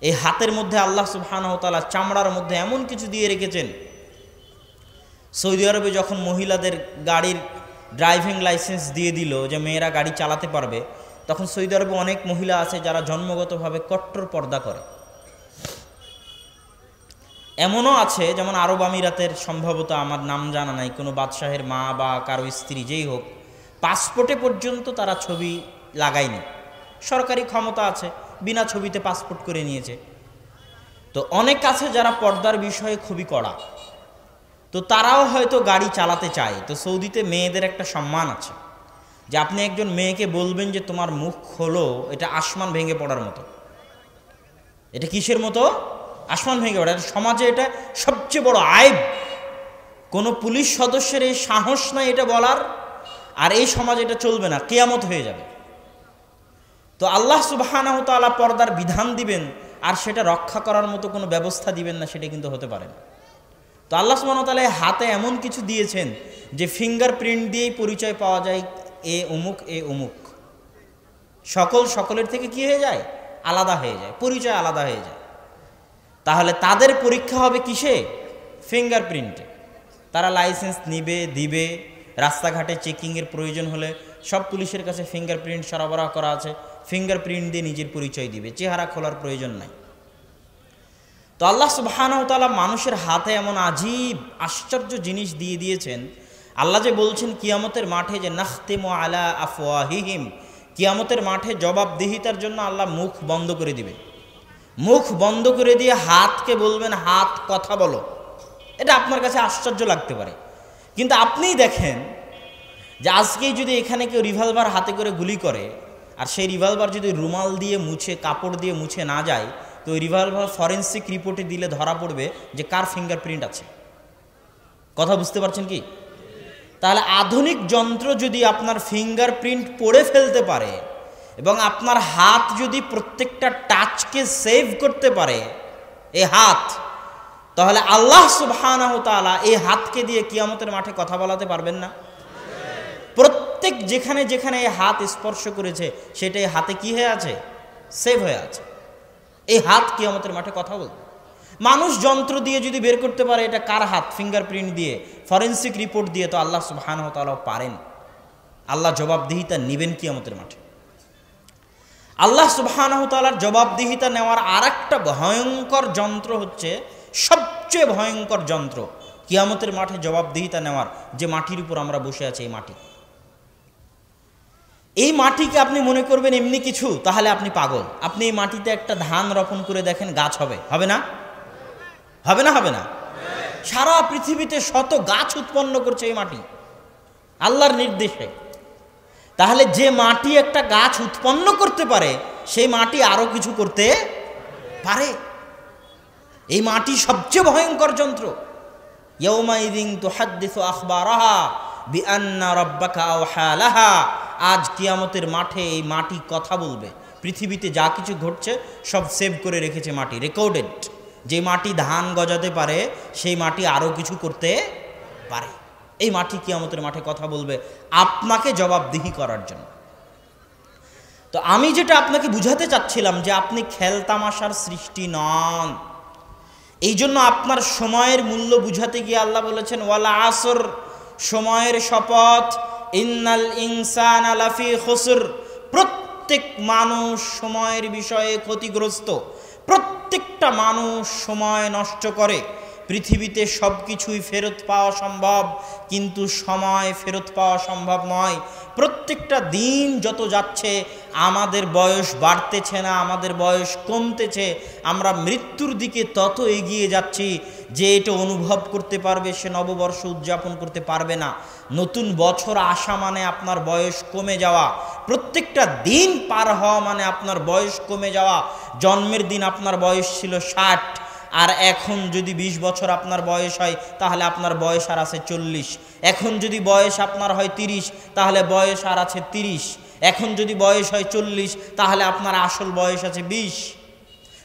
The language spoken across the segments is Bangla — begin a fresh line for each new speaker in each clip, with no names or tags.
এই হাতের মধ্যে আল্লাহ সুবহানাহু ওয়া তাআলা চামড়ার মধ্যে এমন কিছু দিয়ে রেখেছেন। সৌদি আরবে যখন মহিলাদের গাড়ির ড্রাইভিং লাইসেন্স দিয়ে দিল যে মেয়েরা গাড়ি চালাতে পারবে, তখন সৌদি আরবে অনেক মহিলা আছে যারা জন্মগতভাবে কট্টর পর্দা করে। এমনও আছে, যেমন আরব আমিরাতের, সম্ভবত আমার নাম জানা নাই, কোনো বাদশাহের মা বা কারো স্ত্রী যেই হোক, পাসপোর্টে পর্যন্ত তারা ছবি লাগায়নি। সরকারি ক্ষমতা আছে, বিনা ছবিতে পাসপোর্ট করে নিয়েছে। তো অনেক আছে যারা পর্দার বিষয়ে খুবই কড়া, তো তারাও হয়তো গাড়ি চালাতে চায়। তো সৌদিতে মেয়েদের একটা সম্মান আছে যে আপনি একজন মেয়েকে বলবেন যে তোমার মুখ খোলো, এটা আসমান ভেঙে পড়ার মতো। এটা কিসের মতো? আসমান ভেঙে পড়ে। সমাজে এটা সবচেয়ে বড় আইব। কোনো পুলিশ সদস্যের এই সাহস নাই এটা বলার, আর এই সমাজে এটা চলবে না, কিয়ামত হয়ে যাবে। তো আল্লাহ সুবহানাহু ওয়া তাআলা পর্দার বিধান দিবেন আর সেটা রক্ষা করার মতো কোনো ব্যবস্থা দিবেন না, সেটা কিন্তু হতে পারে না। তো আল্লাহ সুবহানাহু ওয়া তাআলা হাতে এমন কিছু দিয়েছেন যে ফিঙ্গারপ্রিন্ট দিয়েই পরিচয় পাওয়া যায়, এ অমুক এ অমুক। সকলের থেকে কি হয়ে যায়? আলাদা হয়ে যায়, পরিচয় আলাদা হয়ে যায়। তাহলে তাদের পরীক্ষা হবে কিসে? ফিঙ্গারপ্রিন্টে। তারা লাইসেন্স নিবে, দিবে, রাস্তাঘাটে চেকিংয়ের প্রয়োজন হলে সব পুলিশের কাছে ফিঙ্গারপ্রিন্ট সরবরাহ করা আছে, ফিঙ্গারপ্রিন্ট দিয়ে নিজের পরিচয় দিবে, চেহারা খোলার প্রয়োজন নাই। তো আল্লাহ সুবহানাহু ওয়া তাআলা মানুষের হাতে এমন আজীব আশ্চর্য জিনিস দিয়ে দিয়েছেন। আল্লাহ যে বলছেন কিয়ামতের মাঠে যে নাখতিমু আলা আফওয়াহিহিম, কিয়ামতের মাঠে জবাবদিহিতার জন্য আল্লাহ মুখ বন্ধ করে দিবে। মুখ বন্ধ করে দিয়ে হাতকে বলবেন, হাত কথা বলো। এটা আপনার কাছে আশ্চর্য লাগতে পারে, কিন্তু আপনিই দেখেন যে আজকেই যদি এখানে কেউ রিভলভার হাতে করে গুলি করে, আর সেই রিভলভার যদি রুমাল দিয়ে মুছে, কাপড় দিয়ে মুছে না যায়, তো ওই রিভলভার ফরেন্সিক রিপোর্টে দিলে ধরা পড়বে যে কার ফিঙ্গারপ্রিন্ট আছে। কথা বুঝতে পারছেন কি? তাহলে আধুনিক যন্ত্র যদি আপনার ফিঙ্গারপ্রিন্ট পড়ে ফেলতে পারে এবং আপনার হাত যদি প্রত্যেকটা টাচকে সেভ করতে পারে, এই হাত, তাহলে আল্লাহ সুবহানাহু ওয়া তাআলা এই হাতকে দিয়ে কিয়ামতের মাঠে কথা বলাতে পারবেন না? প্রত্যেক যেখানে যেখানে এই হাত স্পর্শ করেছে সেটাই হাতে কি হয়ে আছে? সেভ হয়ে আছে। এই হাত কিয়ামতের মাঠে কথা বলবে। মানুষ যন্ত্র দিয়ে যদি বের করতে পারে এটা কার হাত, ফিঙ্গারপ্রিন্ট দিয়ে, ফরেন্সিক রিপোর্ট দিয়ে, তো আল্লাহ সুবহানাহু ওয়া তাআলা পারেন। আল্লাহ জবাবদিহিতা নেবেন কিয়ামতের মাঠে। আল্লাহ সুবহানাহু ওয়া তাআলার জবাবদিহিতা নেওয়ার আরেকটা ভয়ঙ্কর যন্ত্র হচ্ছে, সবচেয়ে ভয়ঙ্কর যন্ত্র কিয়ামতের মাঠে জবাবদিহিতা নেওয়ার, যে মাটির উপর আমরা বসে আছি, এই মাটি। এই মাটিকে আপনি মনে করবেন এমনি কিছু, তাহলে আপনি পাগল। আপনি এই মাটিতে একটা ধান রোপণ করে দেখেন, গাছ হবে? হবে না? হবে না? হবে না? সারা পৃথিবীতে শত গাছ উৎপন্ন করছে এই মাটি আল্লাহর নির্দেশে। তাহলে যে মাটি একটা গাছ উৎপন্ন করতে পারে, সেই মাটি আরো কিছু করতে পারে। এই মাটি সবচেয়ে ভয়ঙ্কর যন্ত্র। ইয়াউমাইযিন তুহাদ্দিসু আখবারাহা বিআন্না রাব্বাকা আওহা লাহা। আজ কিয়ামতের মাঠে এই মাটি কথা বলবে। পৃথিবীতে যা কিছু ঘটছে সব সেভ করে রেখেছে মাটি, রেকর্ডেড। যে মাটি ধান গজাতে পারে, সেই মাটি আরো কিছু করতে পারে। এই মাটি কিয়ামতের মাঠে কথা বলবে আপনাকে জবাবদিহি করার জন্য। তো আমি যেটা আপনাকে বুঝাতে চাচ্ছিলাম যে আপনি খেলতামাশার সৃষ্টি নন। এই জন্য আপনার সময়ের মূল্য বুঝাতে গিয়ে আল্লাহ বলেছেন ওয়াল আসর, সময়ের শপথ, ইন্নাল ইনসানা লাফি খুসর। প্রত্যেক মানুষ সময়ের বিষয়ে ক্ষতিগ্রস্ত। প্রত্যেকটা মানুষ সময় নষ্ট করে। পৃথিবীতে সব কিছুই ফেরত পাওয়া সম্ভব, কিন্তু সময় ফেরত পাওয়া সম্ভব নয়। প্রত্যেকটা দিন যত যাচ্ছে আমাদের বয়স বাড়তেছে না, আমাদের বয়স কমতেছে। আমরা মৃত্যুর দিকে তত এগিয়ে যাচ্ছি যে এটা অনুভব করতে পারবে সে নববর্ষ উদযাপন করতে পারবে না। নতুন বছর আসা মানে আপনার বয়স কমে যাওয়া, প্রত্যেকটা দিন পার হওয়া মানে আপনার বয়স কমে যাওয়া। জন্মের দিন আপনার বয়স ছিল 60, আর এখন যদি 20 বছর আপনার বয়স হয় তাহলে আপনার বয়স আর আছে 40। এখন যদি বয়স আপনার হয় 30 তাহলে বয়স আর আছে 30। এখন যদি বয়স হয় 40 তাহলে আপনার আসল বয়স আছে 20।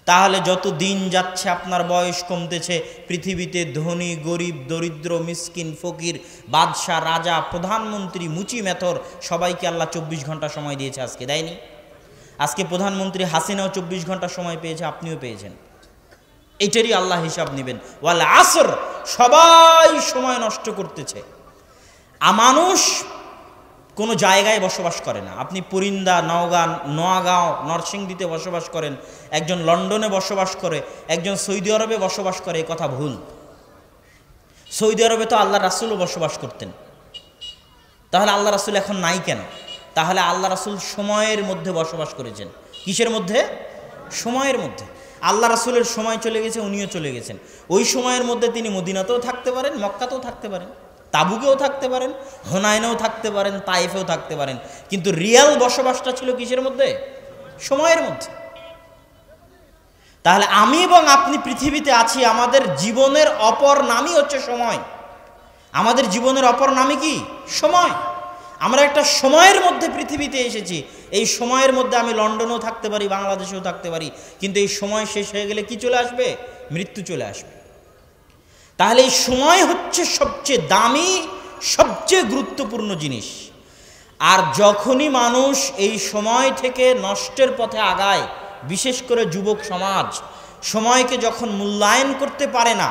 তাহলে যত দিন যাচ্ছে আপনার বয়স কমতেছে। পৃথিবীতে ধনী, গরিব, দরিদ্র, মিসকিন, ফকির, বাদশাহ, রাজা, প্রধানমন্ত্রী, মুচি মেথর, সবাইকে আল্লাহ 24 ঘন্টা সময় দিয়েছে, আজকে দেয়নি? আজকে প্রধানমন্ত্রী হাসিনাও 24 ঘন্টা সময় পেয়েছে, আপনিও পেয়েছেন। এটারই আল্লাহ হিসাব নেবেন। ওয়াল আসর, সবাই সময় নষ্ট করতেছে। মানুষ কোনো জায়গায় বসবাস করে না। আপনি পুরিন্দা, নোয়াগাঁও, নরসিংদীতে বসবাস করেন, একজন লন্ডনে বসবাস করে, একজন সৌদি আরবে বসবাস করে, এই কথা ভুল। সৌদি আরবে তো আল্লাহ রাসূলও বসবাস করতেন, তাহলে আল্লাহ রাসূল এখন নাই কেন? তাহলে আল্লাহ রাসূল সময়ের মধ্যে বসবাস করেছেন। কিসের মধ্যে? সময়ের মধ্যে। আল্লাহ রাসূলের সময় চলে গেছে, উনিও চলে গেছেন। ওই সময়ের মধ্যে তিনি মদিনাতেও থাকতে পারেন, মক্কাতেও থাকতে পারেন, তাবুকেও থাকতে পারেন, হুনাইনেও থাকতে পারেন, তাইফেও থাকতে পারেন, কিন্তু রিয়াল বসবাসটা ছিল কিসের মধ্যে? সময়ের মধ্যে। তাহলে আমি এবং আপনি পৃথিবীতে আছি, আমাদের জীবনের অপর নামই হচ্ছে সময়। আমাদের জীবনের অপর নামই কি? সময়। আমরা একটা সময়ের মধ্যে পৃথিবীতে এসেছি। এই সময়ের মধ্যে আমি লন্ডনেও থাকতে পারি, বাংলাদেশেও থাকতে পারি, কিন্তু এই সময় শেষ হয়ে গেলে কি চলে আসবে? মৃত্যু চলে আসবে। তাহলে এই সময় হচ্ছে সবচেয়ে দামি, সবচেয়ে গুরুত্বপূর্ণ জিনিস। আর যখনই মানুষ এই সময় থেকে নষ্টের পথে আগায়, বিশেষ করে যুবক সমাজ সময়কে যখন মূল্যায়ন করতে পারে না,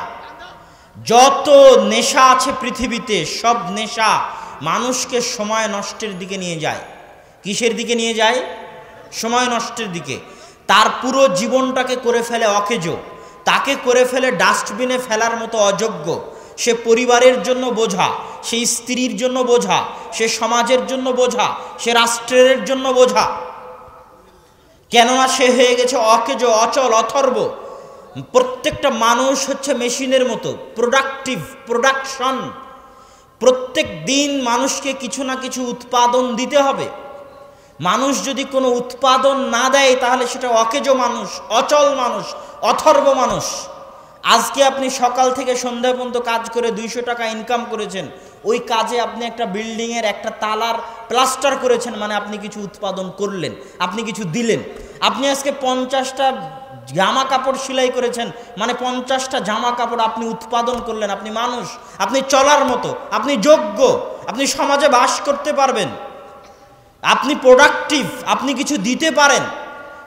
যত নেশা আছে পৃথিবীতে সব নেশা মানুষকে সময় নষ্টের দিকে নিয়ে যায়। কিসের দিকে নিয়ে যায়? সময় নষ্টের দিকে। তার পুরো জীবনটাকে করে ফেলে অকেজো, তাকে করে ফেলে ডাস্টবিনে ফেলার মতো অযোগ্য। সে পরিবারের জন্য বোঝা, সে স্ত্রীর জন্য বোঝা, সে সমাজের জন্য বোঝা, সে রাষ্ট্রের জন্য বোঝা। কেননা সে হয়ে গেছে অকেজো, অচল, অথর্ব। প্রত্যেকটা মানুষ হচ্ছে মেশিনের মতো, প্রোডাকশন। প্রত্যেক দিন মানুষকে কিছু না কিছু উৎপাদন দিতে হবে। মানুষ যদি কোনো উৎপাদন না দেয় তাহলে সেটা অকেজো মানুষ, অচল মানুষ, অথর্ব মানুষ। আজকে আপনি সকাল থেকে সন্ধ্যা পর্যন্ত কাজ করে 200 টাকা ইনকাম করেছেন, ওই কাজে আপনি একটা বিল্ডিংয়ের একটা তালার প্লাস্টার করেছেন, মানে আপনি কিছু উৎপাদন করলেন, আপনি কিছু দিলেন। আপনি আজকে 50টা জামা কাপড় সেলাই করেছেন, মানে 50টা জামা কাপড় আপনি উৎপাদন করলেন। আপনি মানুষ, আপনি চলার মতো, আপনি যোগ্য, আপনি সমাজে বাস করতে পারবেন, আপনি প্রোডাক্টিভ, আপনি কিছু দিতে পারেন।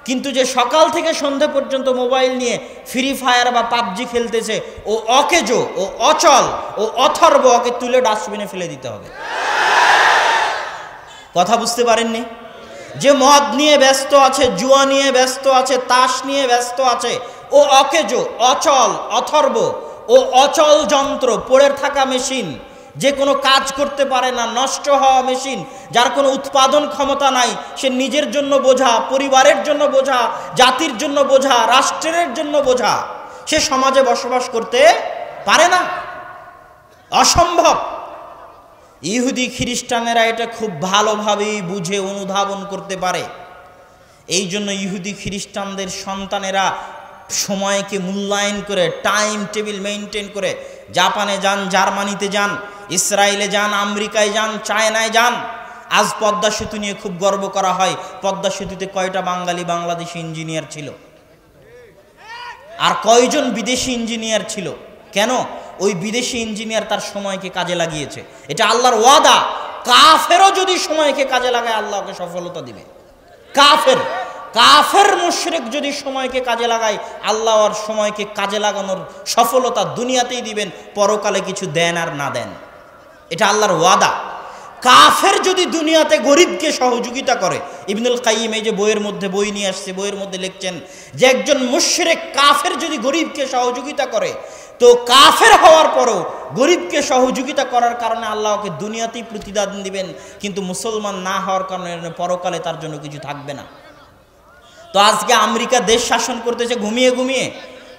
কিন্তু যে সকাল থেকে সন্ধ্যা পর্যন্ত মোবাইল নিয়ে ফ্রি ফায়ার বা পাবজি খেলতেছে, ও অকেজো, ও অচল, ও অথর্ব, ওকে তুলে ডাস্টবিনে ফেলে দিতে হবে। কথা বুঝতে পারেননি? যে মদ নিয়ে ব্যস্ত আছে, জুয়া নিয়ে ব্যস্ত আছে, তাস নিয়ে ব্যস্ত আছে, ও অকেজো, অচল, অথর্ব, ও অচল যন্ত্র, পড়ে থাকা মেশিন, যে কোনো কাজ করতে পারে না, নষ্ট হওয়া মেশিন, যার কোনো উৎপাদন ক্ষমতা নাই। সে নিজের জন্য বোঝা, পরিবারের জন্য বোঝা, জাতির জন্য বোঝা, রাষ্ট্রের জন্য বোঝা। সে সমাজে বসবাস করতে পারে না, অসম্ভব। ইহুদি খ্রিস্টানেরা এটা খুব ভালোভাবেই বুঝে অনুধাবন করতে পারে। এই জন্য ইহুদি খ্রিস্টানদের সন্তানেরা সময়কে মূল্যায়ন করে, টাইম টেবিল মেনটেন করে, জাপানে যান, জার্মানিতে যান, ইসরায়েলে যান, আমেরিকায় যান, চায়নায় যান। আজ পদ্মা সেতু নিয়ে খুব গর্ব করা হয়। পদ্মা সেতুতে কয়টা বাঙালি, বাংলাদেশি ইঞ্জিনিয়ার ছিল? আর কয়জন বিদেশি ইঞ্জিনিয়ার ছিল? কেন? ওই বিদেশি ইঞ্জিনিয়ার তার সময়কে কাজে লাগিয়েছে। এটা আল্লাহর ওয়াদা। কাফেরও যদি সময়কে কাজে লাগায়, আল্লাহকে সফলতা দিবে। কাফের মুশরিক যদি সময়কে কাজে লাগায়, আল্লাহ আর সময়কে কাজে লাগানোর সফলতা দুনিয়াতেই দিবেন, পরকালে কিছু দেন আর না দেন। এটা আল্লাহর ওয়াদা। কাফের যদি দুনিয়াতে গরিবকে সহযোগিতা করে, ইবনুল কাইয়িম এই যে বই নিয়ে আসছে, বইয়ের মধ্যে লিখছেন যে একজন মুশরিক কাফের যদি গরিবকে সহযোগিতা করে, তো কাফের হওয়ার পরও গরিবকে সহযোগিতা করার কারণে আল্লাহকে দুনিয়াতেই প্রতিদান দিবেন, কিন্তু মুসলমান না হওয়ার কারণে পরকালে তার জন্য কিছু থাকবে না। তো আজকে আমেরিকা দেশ শাসন করতেছে ঘুমিয়ে ঘুমিয়ে,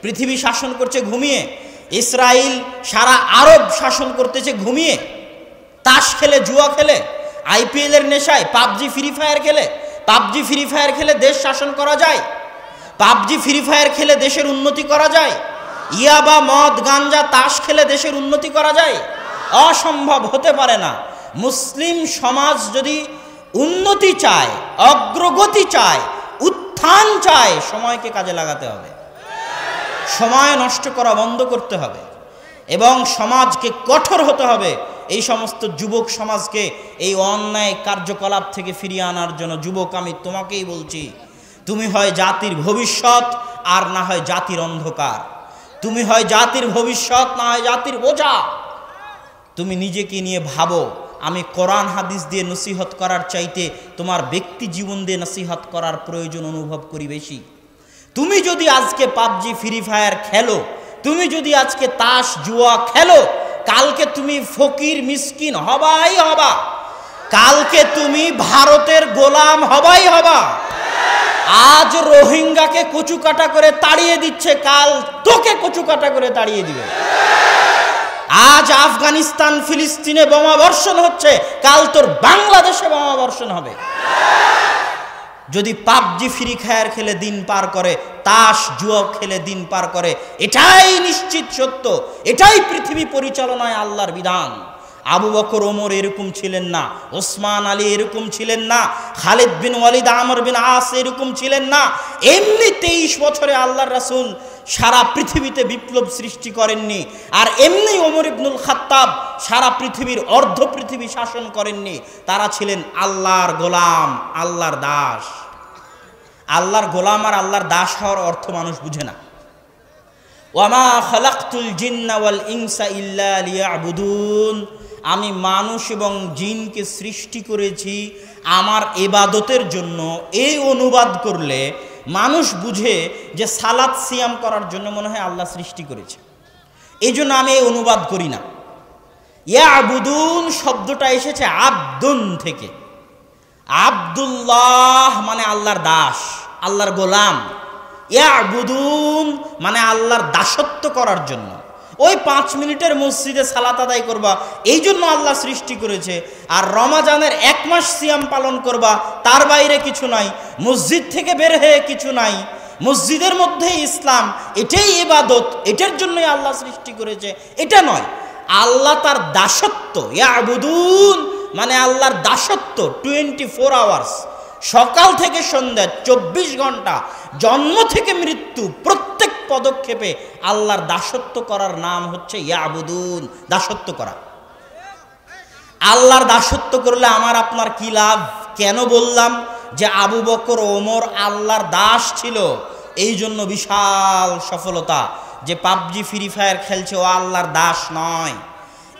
পৃথিবী শাসন করছে ঘুমিয়ে, ইসরায়েল সারা আরব শাসন করতেছে ঘুমিয়ে, তাস খেলে, জুয়া খেলে, IPL এর নেশায়, পাবজি ফ্রি ফায়ার খেলে দেশ শাসন করা যায়? পাবজি ফ্রি ফায়ার খেলে দেশের উন্নতি করা যায়? ইয়াবা, মদ, গাঞ্জা, তাস খেলে দেশের উন্নতি করা যায়? অসম্ভব, হতে পারে না। মুসলিম সমাজ যদি উন্নতি চায়, অগ্রগতি চায়, উত্থান চায়, সময়কে কাজে লাগাতে হবে। সময় নষ্ট করা বন্ধ করতে হবে এবং সমাজকে কঠোর হতে হবে। এই সমস্ত যুবক সমাজকে এই অন্যায় কার্যকলাপ থেকে ফিরিয়ে আনার জন্য, যুবক আমি তোমাকেই বলছি, তুমি হয় জাতির ভবিষ্যৎ আর না হয় জাতির অন্ধকার। তুমি হয় জাতির ভবিষ্যৎ, না হয় জাতির বোঝা। তুমি নিজেকে নিয়ে ভাবো, আমি কোরআন হাদিস দিয়ে নসিহত করার চাইতে তোমার ব্যক্তি জীবন দিয়ে নসিহত করার প্রয়োজন অনুভব করি বেশি। তুমি যদি আজকে পাবজি ফ্রি ফায়ার খেলো, তুমি যদি আজকে তাস জুয়া খেলো, কালকে তুমি ফকির মিসকিন হবাই হবা, কালকে তুমি ভারতের গোলাম হবাই হবা। আজ রোহিঙ্গাকে কচু কাটা করে তাড়িয়ে দিচ্ছে, কাল তোকে কচু কাটা করে তাড়িয়ে দিবে। আজ আফগানিস্তান ফিলিস্তিনে বোমা বর্ষণ হচ্ছে, কাল তোর বাংলাদেশে বোমা বর্ষণ হবে। যদি পাবজি ফ্রি ফায়ার খেলে দিন পার করে, তাস জুয়া খেলে দিন পার করে, এটাই নিশ্চিত সত্য, এটাই পৃথিবী পরিচালনায় আল্লাহর বিধান। আবু বকর ওমর এরকম ছিলেন না, ওসমান আলী এরকম ছিলেন না, খালিদ বিন ওয়ালিদ আমর বিন আস এরকম ছিলেন না। এমনি 23 বছরে আল্লাহর রাসূল সারা পৃথিবীতে বিপ্লব সৃষ্টি করেননি। আর এমনি ওমর ইবনুল খাত্তাব সারা পৃথিবীর অর্ধ পৃথিবী শাসন করেননি। তারা ছিলেন আল্লাহর গোলাম, আল্লাহর দাস। আল্লাহর গোলাম আর আল্লাহর দাস হওয়ার অর্থ মানুষ বুঝে না। ওয়ামা খালাকতুল জিন্না ওয়াল ইনসা ইল্লা লিয়াবুদুন, আমি মানুষ এবং জিনকে সৃষ্টি করেছি আমার ইবাদতের জন্য। এই অনুবাদ করলে মানুষ বুঝে যে সালাত সিয়াম করার জন্য মনে হয় আল্লাহ সৃষ্টি করেছে, এই জন্য আমি এই অনুবাদ করি না। ইয়াবুদুন শব্দটা এসেছে আব্দুন থেকে। আব্দুল্লাহ মানে আল্লাহর দাস, আল্লাহর গোলাম। ইয়াবুদুন মানে আল্লাহর দাসত্ব করার জন্য। ওই 5 মিনিটের মসজিদে সালাত আদায় করবা, এই জন্য আল্লাহ সৃষ্টি করেছে। আর রমাজানের 1 মাস সিয়াম পালন করবা, তার বাইরে কিছু নাই। মসজিদ থেকে বের হয়ে কিছু নাই, মসজিদের মধ্যেই ইসলাম, এটাই ইবাদত, এটার জন্যই আল্লাহ সৃষ্টি করেছে, এটা নয়। আল্লাহ তার দাসত্ব, ইয়াবুদুন মানে আল্লাহর দাসত্ব 24 আওয়ার্স, সকাল থেকে সন্ধ্যা 24 ঘন্টা, জন্ম থেকে মৃত্যু, প্রত্যেক পদক্ষেপে আল্লাহর দাসত্ব করার নাম হচ্ছে ইয়াবুদুন, দাসত্ব করা। আল্লাহর দাসত্ব করলে আমার আপনার কি লাভ? কেন বললাম যে আবু বকর ওমর আল্লাহর দাস ছিল? এই জন্য বিশাল সফলতা। যে পাবজি ফ্রি ফায়ার খেলছে ও আল্লাহর দাস নয়।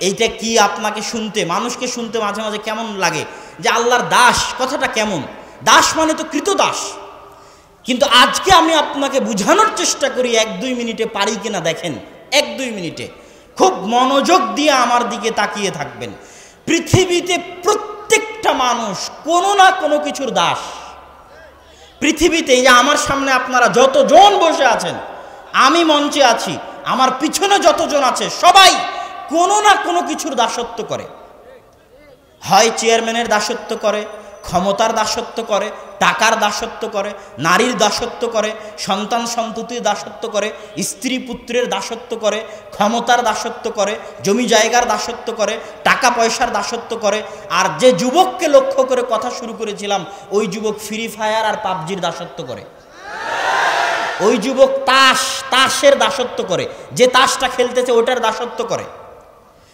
এইটা কি আপনাকে শুনতে, মানুষকে শুনতে মাঝে মাঝে কেমন লাগে যে আল্লাহর দাস, কথাটা কেমন? দাস মানে তো কৃতদাস। কিন্তু আজকে আমি আপনাকে বুঝানোর চেষ্টা করি, 1-2 মিনিটে পারি কিনা দেখেন। 1-2 মিনিটে খুব মনোযোগ দিয়ে আমার দিকে তাকিয়ে থাকবেন। পৃথিবীতে প্রত্যেকটা মানুষ কোনো না কোনো কিছুর দাস। পৃথিবীতে এই যে আমার সামনে আপনারা যতজন বসে আছেন, আমি মঞ্চে আছি, আমার পিছনে যতজন আছে, সবাই কোনো না কোনো কিছুর দাসত্ব করে। হয় চেয়ারম্যানের দাসত্ব করে, ক্ষমতার দাসত্ব করে, টাকার দাসত্ব করে, নারীর দাসত্ব করে, সন্তান সন্ততির দাসত্ব করে, স্ত্রী পুত্রের দাসত্ব করে, ক্ষমতার দাসত্ব করে, জমি জায়গার দাসত্ব করে, টাকা পয়সার দাসত্ব করে। আর যে যুবককে লক্ষ্য করে কথা শুরু করেছিলাম, ওই যুবক ফ্রি ফায়ার আর পাবজির দাসত্ব করে। ওই যুবক তাসের দাসত্ব করে, যে তাসটা খেলতেছে ওটার দাসত্ব করে।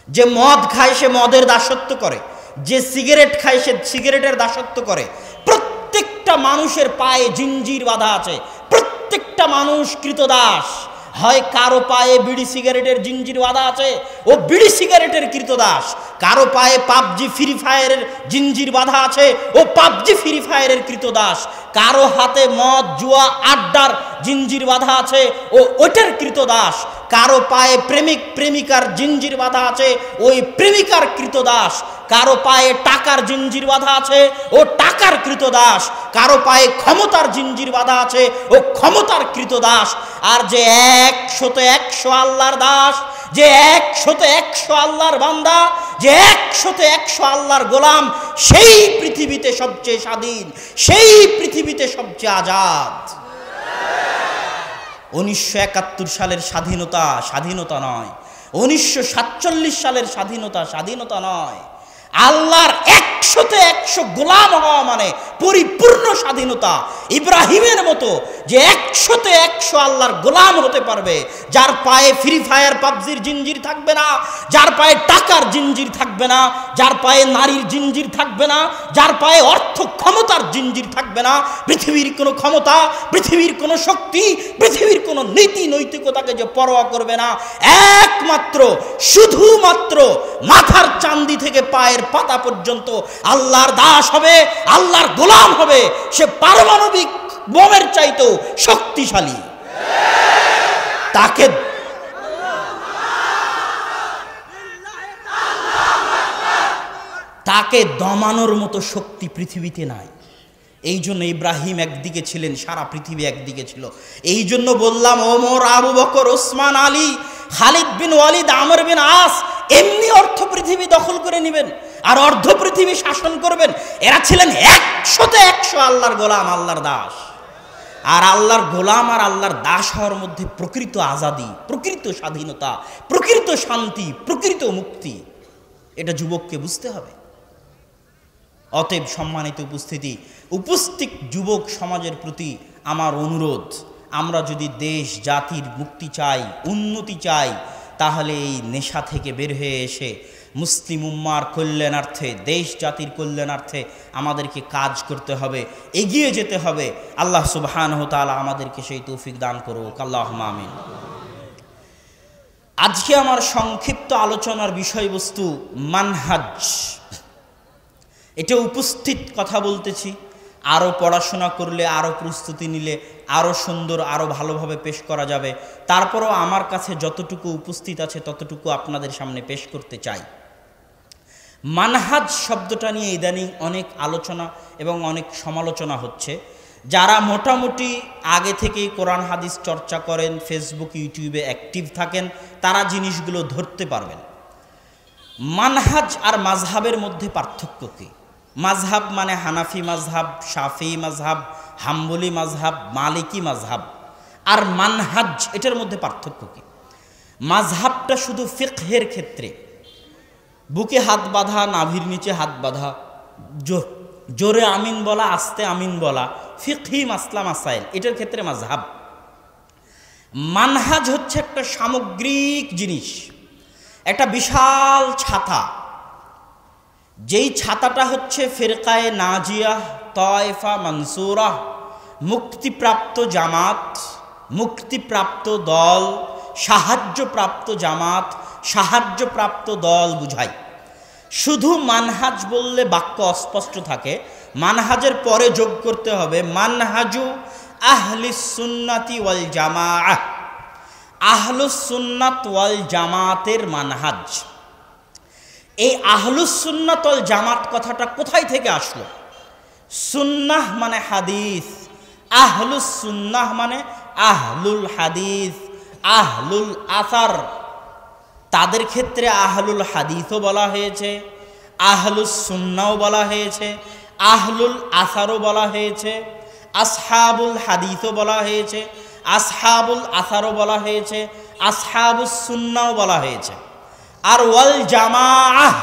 যে মদ খায় সে মদের দাসত্ব করে, যে সিগারেট খায় সে সিগারেটের দাসত্ব করে। প্রত্যেকটা মানুষের পায়ে জিঞ্জির বাঁধা আছে, প্রত্যেকটা মানুষ কৃতদাস। হয় কারো পায়ে বিড়ি সিগারেটের জিঞ্জির বাঁধা আছে, ও বিড়ি সিগারেটের কৃতদাস। কারো পায়ে পাবজি ফ্রি ফায়ারের জিঞ্জির বাঁধা আছে, ও পাবজি ফ্রি ফায়ারের কৃতদাস। কারো হাতে মদ জুয়া আড্ডার জিঞ্জির বাঁধা আছে, ও ওটার কৃতদাস। কারো পায়ে প্রেমিক প্রেমিকার জিঞ্জির বাঁধা আছে, ওই প্রেমিকার কৃতদাস। কারো পায়ে টাকার জিঞ্জির বাঁধা আছে, ও টাকার কৃতদাস। কারো পায়ে ক্ষমতার জিঞ্জির বাঁধা আছে, ও ক্ষমতার কৃতদাস। আর যে 100 আল্লাহর দাস, যে 100 আল্লাহর বান্দা, যে 100 আল্লাহর গোলাম, সেই পৃথিবীতে সবচেয়ে স্বাধীন, সেই পৃথিবীতে সবচেয়ে আজাদ। 1971 সালের স্বাধীনতা স্বাধীনতা নয়, 1947 সালের স্বাধীনতা স্বাধীনতা নয়। আল্লাহর 100-100 গোলাম হওয়া মানে পরিপূর্ণ স্বাধীনতা। ইব্রাহিমের মতো যে 100-100 আল্লাহর গোলাম হতে পারবে, যার পায়ে ফ্রি ফায়ার পাবজির জিঞ্জির থাকবে না, যার পায়ে টাকার জিঞ্জির থাকবে না, যার পায়ে নারীর জিঞ্জির থাকবে না, যার পায়ে অর্থ ক্ষমতার জিঞ্জির থাকবে না, পৃথিবীর কোনো ক্ষমতা, পৃথিবীর কোনো শক্তি, পৃথিবীর কোনো নীতি নৈতিকতাকে যে পরোয়া করবে না, একমাত্র শুধুমাত্র মাথার চান্দি থেকে পায়ের পাতা পর্যন্ত আল্লাহর দাস হবে, আল্লাহর গোলাম হবে, সে পারমাণবিক বোমের চাইতেও শক্তিশালী। তাকে দমানোর মতো শক্তি পৃথিবীতে নাই। এই জন্য ইব্রাহিম একদিকে ছিলেন, সারা পৃথিবী একদিকে ছিল। এই জন্য বললাম ওমর, আবু বকর, ওসমান, আলী, খালিদ বিন ওয়ালিদ, আমর বিন আস এমনি অর্ধ পৃথিবী দখল করে নেবেন আর অর্ধ পৃথিবী শাসন করবেন। এরা ছিলেন 100-100 আল্লাহর গোলাম, আল্লাহর দাস। আর আল্লাহর গোলাম আর আল্লাহর দাস হওয়ার মধ্যে প্রকৃত আজাদি, প্রকৃত স্বাধীনতা, প্রকৃত শান্তি, প্রকৃত মুক্তি, এটা যুবককে বুঝতে হবে। অতএব সম্মানিত উপস্থিতি, উপস্থিত যুবক সমাজের প্রতি আমার অনুরোধ, আমরা যদি দেশ জাতির মুক্তি চাই, উন্নতি চাই, তাহলে এই নেশা থেকে বের হয়ে এসে মুসলিম উম্মার কল্যাণার্থে, দেশ জাতির কল্যাণার্থে আমাদেরকে কাজ করতে হবে, এগিয়ে যেতে হবে। আল্লাহ সুবহানাহু ওয়া তাআলা আমাদেরকে সেই তৌফিক দান করুক, আল্লাহুম্মা আমিন। আজকে আমার সংক্ষিপ্ত আলোচনার বিষয়বস্তু মানহাজ। এটা উপস্থিত কথা বলতেছি, আরও পড়াশোনা করলে, আরও প্রস্তুতি নিলে আরও সুন্দর, আরও ভালোভাবে পেশ করা যাবে। তারপরও আমার কাছে যতটুকু উপস্থিত আছে ততটুকু আপনাদের সামনে পেশ করতে চাই। মানহাজ শব্দটা নিয়ে ইদানিং অনেক আলোচনা এবং অনেক সমালোচনা হচ্ছে। যারা মোটামুটি আগে থেকেই কোরআন হাদিস চর্চা করেন, ফেসবুক ইউটিউবে অ্যাক্টিভ থাকেন, তারা জিনিসগুলো ধরতে পারবেন। মানহাজ আর মাযহাবের মধ্যে পার্থক্য কী? মাযহাব মানে হানাফি মাযহাব, শাফি মাযহাব, হাম্বলি মাযহাব, মালিকি মাযহাব। আর মানহাজ, এটার মধ্যে পার্থক্য কী? মাযহাবটা শুধু ফিকহের ক্ষেত্রে, বুকে হাত বাঁধা, নাভির নিচে হাত বাঁধা, জোরে আমিন বলা, আস্তে আমিন বলা, ফিকহি মাসলা মাসাইল, এটার ক্ষেত্রে মাযহাব। মানহাজ হচ্ছে একটা সামগ্রিক জিনিস, একটা বিশাল ছাতা, যেই ছাতাটা হচ্ছে ফিরকায়ে নাজিয়া, তায়েফা মানসুরা, মুক্তিপ্রাপ্ত জামাত, মুক্তিপ্রাপ্ত দল, সাহায্যপ্রাপ্ত জামাত, সাহায্যপ্রাপ্ত দল বুঝায়। শুধু মানহাজ বললে বাক্য অস্পষ্ট থাকে, মানহাজের পরে যোগ করতে হবে মানহাজু আহলিস সুন্নাতি ওয়াল জামাআহ, আহলুস সুন্নাত ওয়াল জামাতের মানহাজ। এই আহলুস সুন্নাত ওয়াল জামাত কথাটা কোথায় থেকে আসলো? সুন্নাহ মানে হাদিস, আহলুস সুন্নাহ মানে আহলুল হাদিস, আহলুল আসার। তাদের ক্ষেত্রে আহলুল হাদিসও বলা হয়েছে, আহলুস সুন্নাও বলা হয়েছে, আহলুল আসারও বলা হয়েছে, আসহাবুল হাদিসও বলা হয়েছে, আসহাবুল আসারও বলা হয়েছে, আসহাবুস সুন্নাও বলা হয়েছে। আর ওয়াল জামাআহ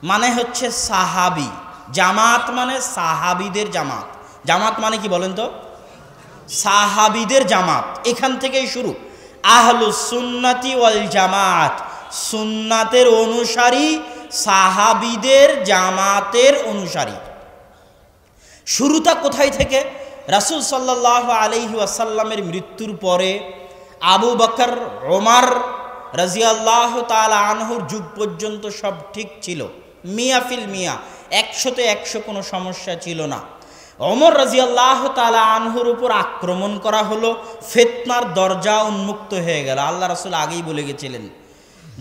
মানে হচ্ছে সাহাবি, জামাত মানে সাহাবিদের জামাত। জামাত মানে কি বলেন তো? সাহাবিদের জামাত, এখান থেকেই শুরু। আহলুস সুন্নাতি ওয়াল জামাত, সুন্নাতের অনুসারী, সাহাবিদের জামাতের অনুসারী। শুরুটা কোথায় থেকে? রাসূল সাল্লাল্লাহু আলাইহি ওয়াসাল্লামের মৃত্যুর পরে আবু বকর, ওমর রাদিয়াল্লাহু তাআলা আনহুর যুগ পর্যন্ত সব ঠিক ছিল, মিয়া ফিল মিয়া, 100-100 কোনো সমস্যা ছিল না। ওমর রাদিয়াল্লাহু তাআলা আনহুর উপর আক্রমণ করা হলো, ফিতনার দরজা উন্মুক্ত হয়ে গেল। আল্লাহ রাসূল আগেই বলে গেছিলেন,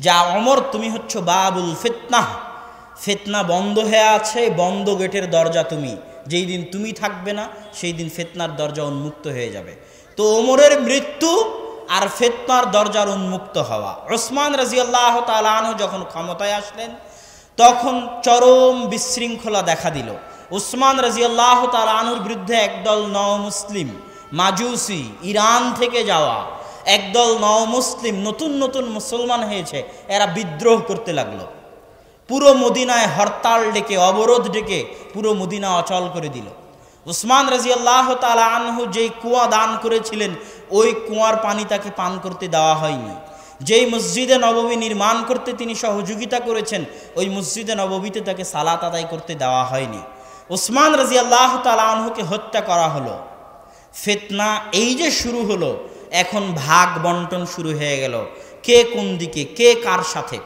যা ওমর তুমি হচ্ছ বাবুল ফিতনাহ, ফিতনা বন্ধ হয়ে আছে, বন্ধ গেটের দরজা তুমি, যেই দিন তুমি থাকবে না সেই দিন ফিতনার দরজা উন্মুক্ত হয়ে যাবে। তো ওমরের মৃত্যু আর ফিতনার দরজার উন্মুক্ত হওয়া। ওসমান রাদিয়াল্লাহু তাআলা আনহু যখন ক্ষমতায় আসলেন তখন চরম বিশৃঙ্খলা দেখা দিল। ওসমান রাদিয়াল্লাহু তাআলা আনহুর বিরুদ্ধে একদল নও-মুসলিম মাজুসি, ইরান থেকে যাওয়া একদল নও-মুসলিম, নতুন নতুন মুসলমান হয়েছে, এরা বিদ্রোহ করতে লাগলো। পুরো মদিনায় হরতাল ডেকে, অবরোধ ডেকে পুরো মদিনা অচল করে দিল। উসমান রাদিয়াল্লাহু তাআলা আনহু যেই কুয়া দান করেছিলেন, ওই কুয়ার পানি তাকে পান করতে দেওয়া হয়নি। যেই মসজিদে নববী নির্মাণ করতে তিনি সহযোগিতা করেছেন, ওই মসজিদে নববীতে তাকে সালাত আদায় করতে দেওয়া হয়নি। উসমান রাদিয়াল্লাহু তাআলা আনহুকে হত্যা করা হলো। ফিতনা এই যে শুরু হলো, এখন ভাগ বন্টন শুরু হয়ে গেল, কে কোন দিকে, কে কার সাথে।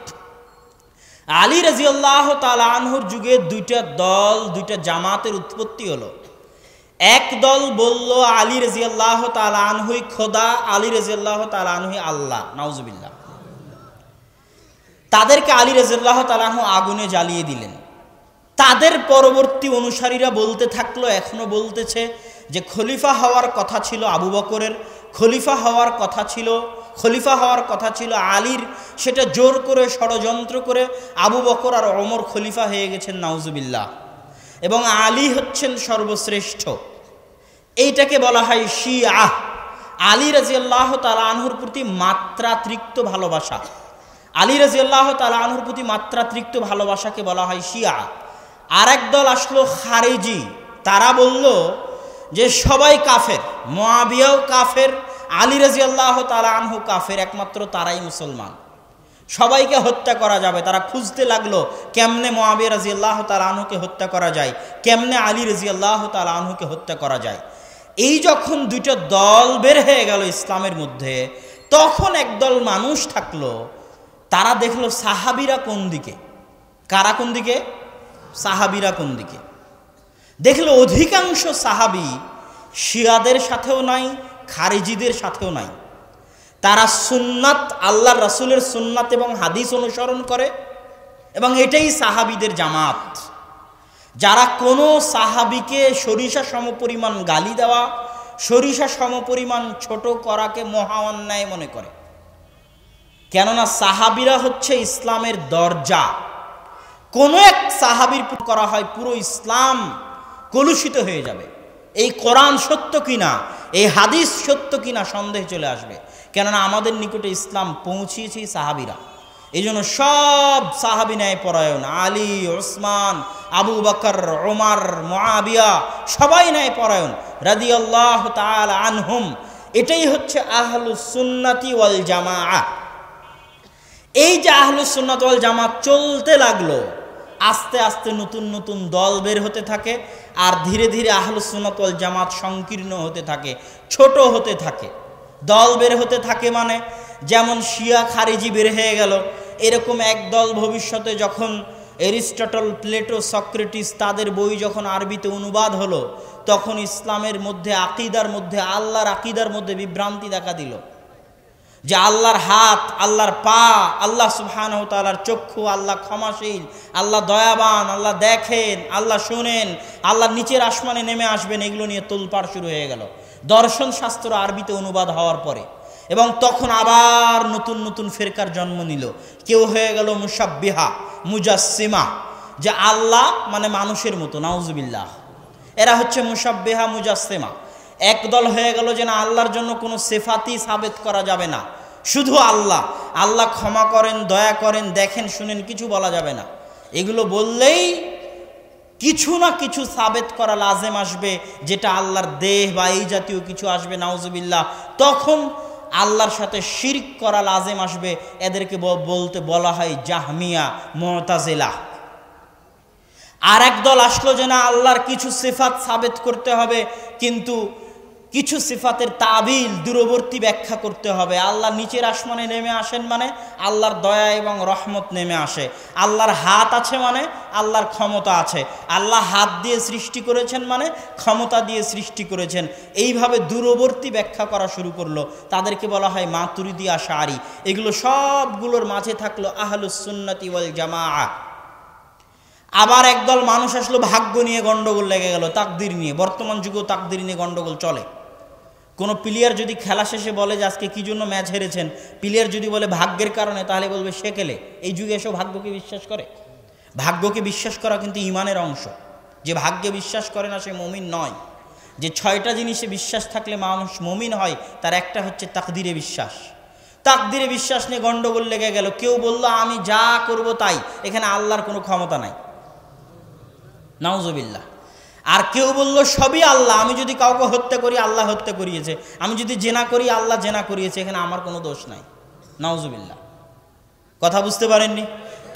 আলী রাদিয়াল্লাহু তাআলা আনহুর যুগে দুইটা দল, দুইটা জামাতের উৎপত্তি হলো। এক দল বলল আলী রাদিয়াল্লাহু তাআলা আনহুই খোদা, আলী রাদিয়াল্লাহু তাআলা আনহুই আল্লাহ, নাউজুবিল্লাহ। তাদেরকে আলী রাদিয়াল্লাহু তাআলা আনহু আগুনে জ্বালিয়ে দিলেন। তাদের পরবর্তী অনুসারীরা বলতে থাকলো, এখনো বলতেছে যে খলিফা হওয়ার কথা ছিল আবু বকরের, খলিফা হওয়ার কথা ছিল আলীর, সেটা জোর করে ষড়যন্ত্র করে আবু বকর আর ওমর খলিফা হয়ে গেছেন, নাউজুবিল্লাহ। এবং আলী হচ্ছেন সর্বশ্রেষ্ঠ। এইটাকে বলা হয় শিয়া। আলী রাদিয়াল্লাহু তাআলা আনহুর প্রতি মাত্রাতিরিক্ত ভালোবাসা, আলী রাদিয়াল্লাহু তাআলা আনহুর প্রতি মাত্রাতিরিক্ত ভালোবাসাকে বলা হয় শিয়া। আর এক দল আসলো খারিজি, তারা বলল যে সবাই কাফের, মুআবিয়াও কাফের, আলী রাদিয়াল্লাহু তাআলা আনহু কাফের, একমাত্র তারাই মুসলমান, সবাইকে হত্যা করা যাবে। তারা খুঁজতে লাগলো কেমনে মুআবিয়া রাদিয়াল্লাহু তাআলা আনহুকে হত্যা করা যায়, কেমনে আলী রাদিয়াল্লাহু তাআলা আনহুকে হত্যা করা যায়। এই যখন দুইটা দল বের হয়ে গেল ইসলামের মধ্যে, তখন একদল মানুষ থাকলো, তারা দেখলো সাহাবীরা কোন দিকে, কারা কোন দিকে, সাহাবীরা কোন দিকে। দেখলো অধিকাংশ সাহাবী শিয়াদের সাথেও নাই, খারিজিদের সাথেও নাই। তারা সুন্নাত, আল্লাহর রাসূলের সুন্নাত এবং হাদিস অনুসরণ করে, এবং এটাই সাহাবীদের জামাত। যারা কোনো সাহাবীকে সরিষা সমপরিমাণ গালি দেওয়া, সরিষা সমপরিমাণ ছোট করাকে মহা অন্যায় মনে করে। কেননা সাহাবীরা হচ্ছে ইসলামের দরজা। কোনো এক সাহাবীর করা হয়, পুরো ইসলাম কলুষিত হয়ে যাবে। এই কোরআন সত্য কিনা, এই হাদিস সত্য কিনা সন্দেহ চলে আসবে। কেননা আমাদের নিকটে ইসলাম পৌঁছিয়েছে সাহাবীরা। এই জন্য সব সাহাবী ন্যায় পরায়ণ, আলী, ওসমান, আবু বকর, ওমর, মুআবিয়া, সবাই ন্যায় পরায়ণ রাদিয়াল্লাহু তাআলা আনহুম। এটাই হচ্ছে আহলুস সুন্নাতি ওয়াল জামাআহ। এই যে আহলুস সুন্নাত ওয়াল জামাত চলতে লাগলো, আস্তে আস্তে নতুন নতুন দল বের হতে থাকে, আর ধীরে ধীরে আহলুস সুন্নাত ওয়াল জামাত সংকীর্ণ হতে থাকে, ছোট হতে থাকে। দল বের হতে থাকে মানে যেমন শিয়া খারিজি বের হয়ে গেল, এরকম এক দল ভবিষ্যতে যখন এরিস্টটল, প্লেটো, সক্রেটিস তাদের বই যখন আরবিতে অনুবাদ হলো, তখন ইসলামের মধ্যে আকিদার মধ্যে, আল্লাহর আকিদার মধ্যে বিভ্রান্তি দেখা দিল। যে আল্লাহর হাত, আল্লাহর পা, আল্লাহ সুবহানাহু ওয়া তাআলার চক্ষু, আল্লাহ ক্ষমাশীল, আল্লাহ দয়াবান, আল্লাহ দেখেন, আল্লাহ শুনেন, আল্লাহ নিচের আসমানে নেমে আসবেন, এগুলো নিয়ে তোলপাড় শুরু হয়ে গেল দর্শন শাস্ত্র আরবিতে অনুবাদ হওয়ার পরে। এবং তখন আবার নতুন নতুন ফিরকার জন্ম নিল। কেউ হয়ে গেল মুশাব্বিহা, মুজাসসিমা, যে আল্লাহ মানে মানুষের মতো, নাউজুবিল্লাহ। এরা হচ্ছে মুশাব্বিহা, মুজাসসিমা। একদল হয়ে গেল যে না, আল্লাহর জন্য কোনো সিফাতই সাবেত করা যাবে না, শুধু আল্লাহ, আল্লাহ ক্ষমা করেন, দয়া করেন, দেখেন, শুনেন, কিছু বলা যাবে না। এগুলো বললেই কিছু না কিছু সাবেত করা লাজেম আসবে, যেটা আল্লাহর দেহ বা এই জাতীয় কিছু আসবে, নাউজুবিল্লাহ। তখন আল্লাহর সাথে শিরক করা লাজেম আসবে। এদেরকে বলতে বলা হয় জাহমিয়া, মুতাজিলা। আর এক দল আসলো যে না, আল্লাহর কিছু সিফাত সাবেত করতে হবে, কিন্তু কিছু সিফাতের তাবিল, দূরবর্তী ব্যাখ্যা করতে হবে। আল্লাহ নিচের আসমানে নেমে আসেন মানে আল্লাহর দয়া এবং রহমত নেমে আসে। আল্লাহর হাত আছে মানে আল্লাহর ক্ষমতা আছে। আল্লাহ হাত দিয়ে সৃষ্টি করেছেন মানে ক্ষমতা দিয়ে সৃষ্টি করেছেন। এইভাবে দূরবর্তী ব্যাখ্যা করা শুরু করলো। তাদেরকে বলা হয় মাতুরিদি আশআরি। এগুলো সবগুলোর মাঝে থাকলো আহলুস সুন্নাতি ওয়াল জামাআহ। আবার একদল মানুষ আসলো, ভাগ্য নিয়ে গন্ডগোল লেগে গেল, তাকদির নিয়ে। বর্তমান যুগেও তাকদির নিয়ে গন্ডগোল চলে। কোনো প্লেয়ার যদি খেলা শেষে বলে যে আজকে কী জন্য ম্যাচ হেরেছেন, প্লেয়ার যদি বলে ভাগ্যের কারণে, তাহলে বলবে সে খেলে। এই যুগে এসব ভাগ্যকে বিশ্বাস করে? ভাগ্যকে বিশ্বাস করা কিন্তু ঈমানের অংশ। যে ভাগ্যে বিশ্বাস করে না সে মুমিন নয়। যে 6টা জিনিসে বিশ্বাস থাকলে মানুষ মুমিন হয়, তার একটা হচ্ছে তাকদিরে বিশ্বাস। তাকদিরে বিশ্বাস নিয়ে গন্ডগোল লেগে গেল। কেউ বলল আমি যা করব তাই, এখানে আল্লাহর কোনো ক্ষমতা নাই, নাউজুবিল্লাহ। আর কেউ বলল সবই আল্লাহ, আমি যদি কাউকে হত্যা করি আল্লাহ হত্যা করিয়েছে, আমি যদি জেনা করি আল্লাহ জেনা করিয়েছে, এখানে আমার কোনো দোষ নাই, নাউজুবিল্লাহ। কথা বুঝতে পারেননি?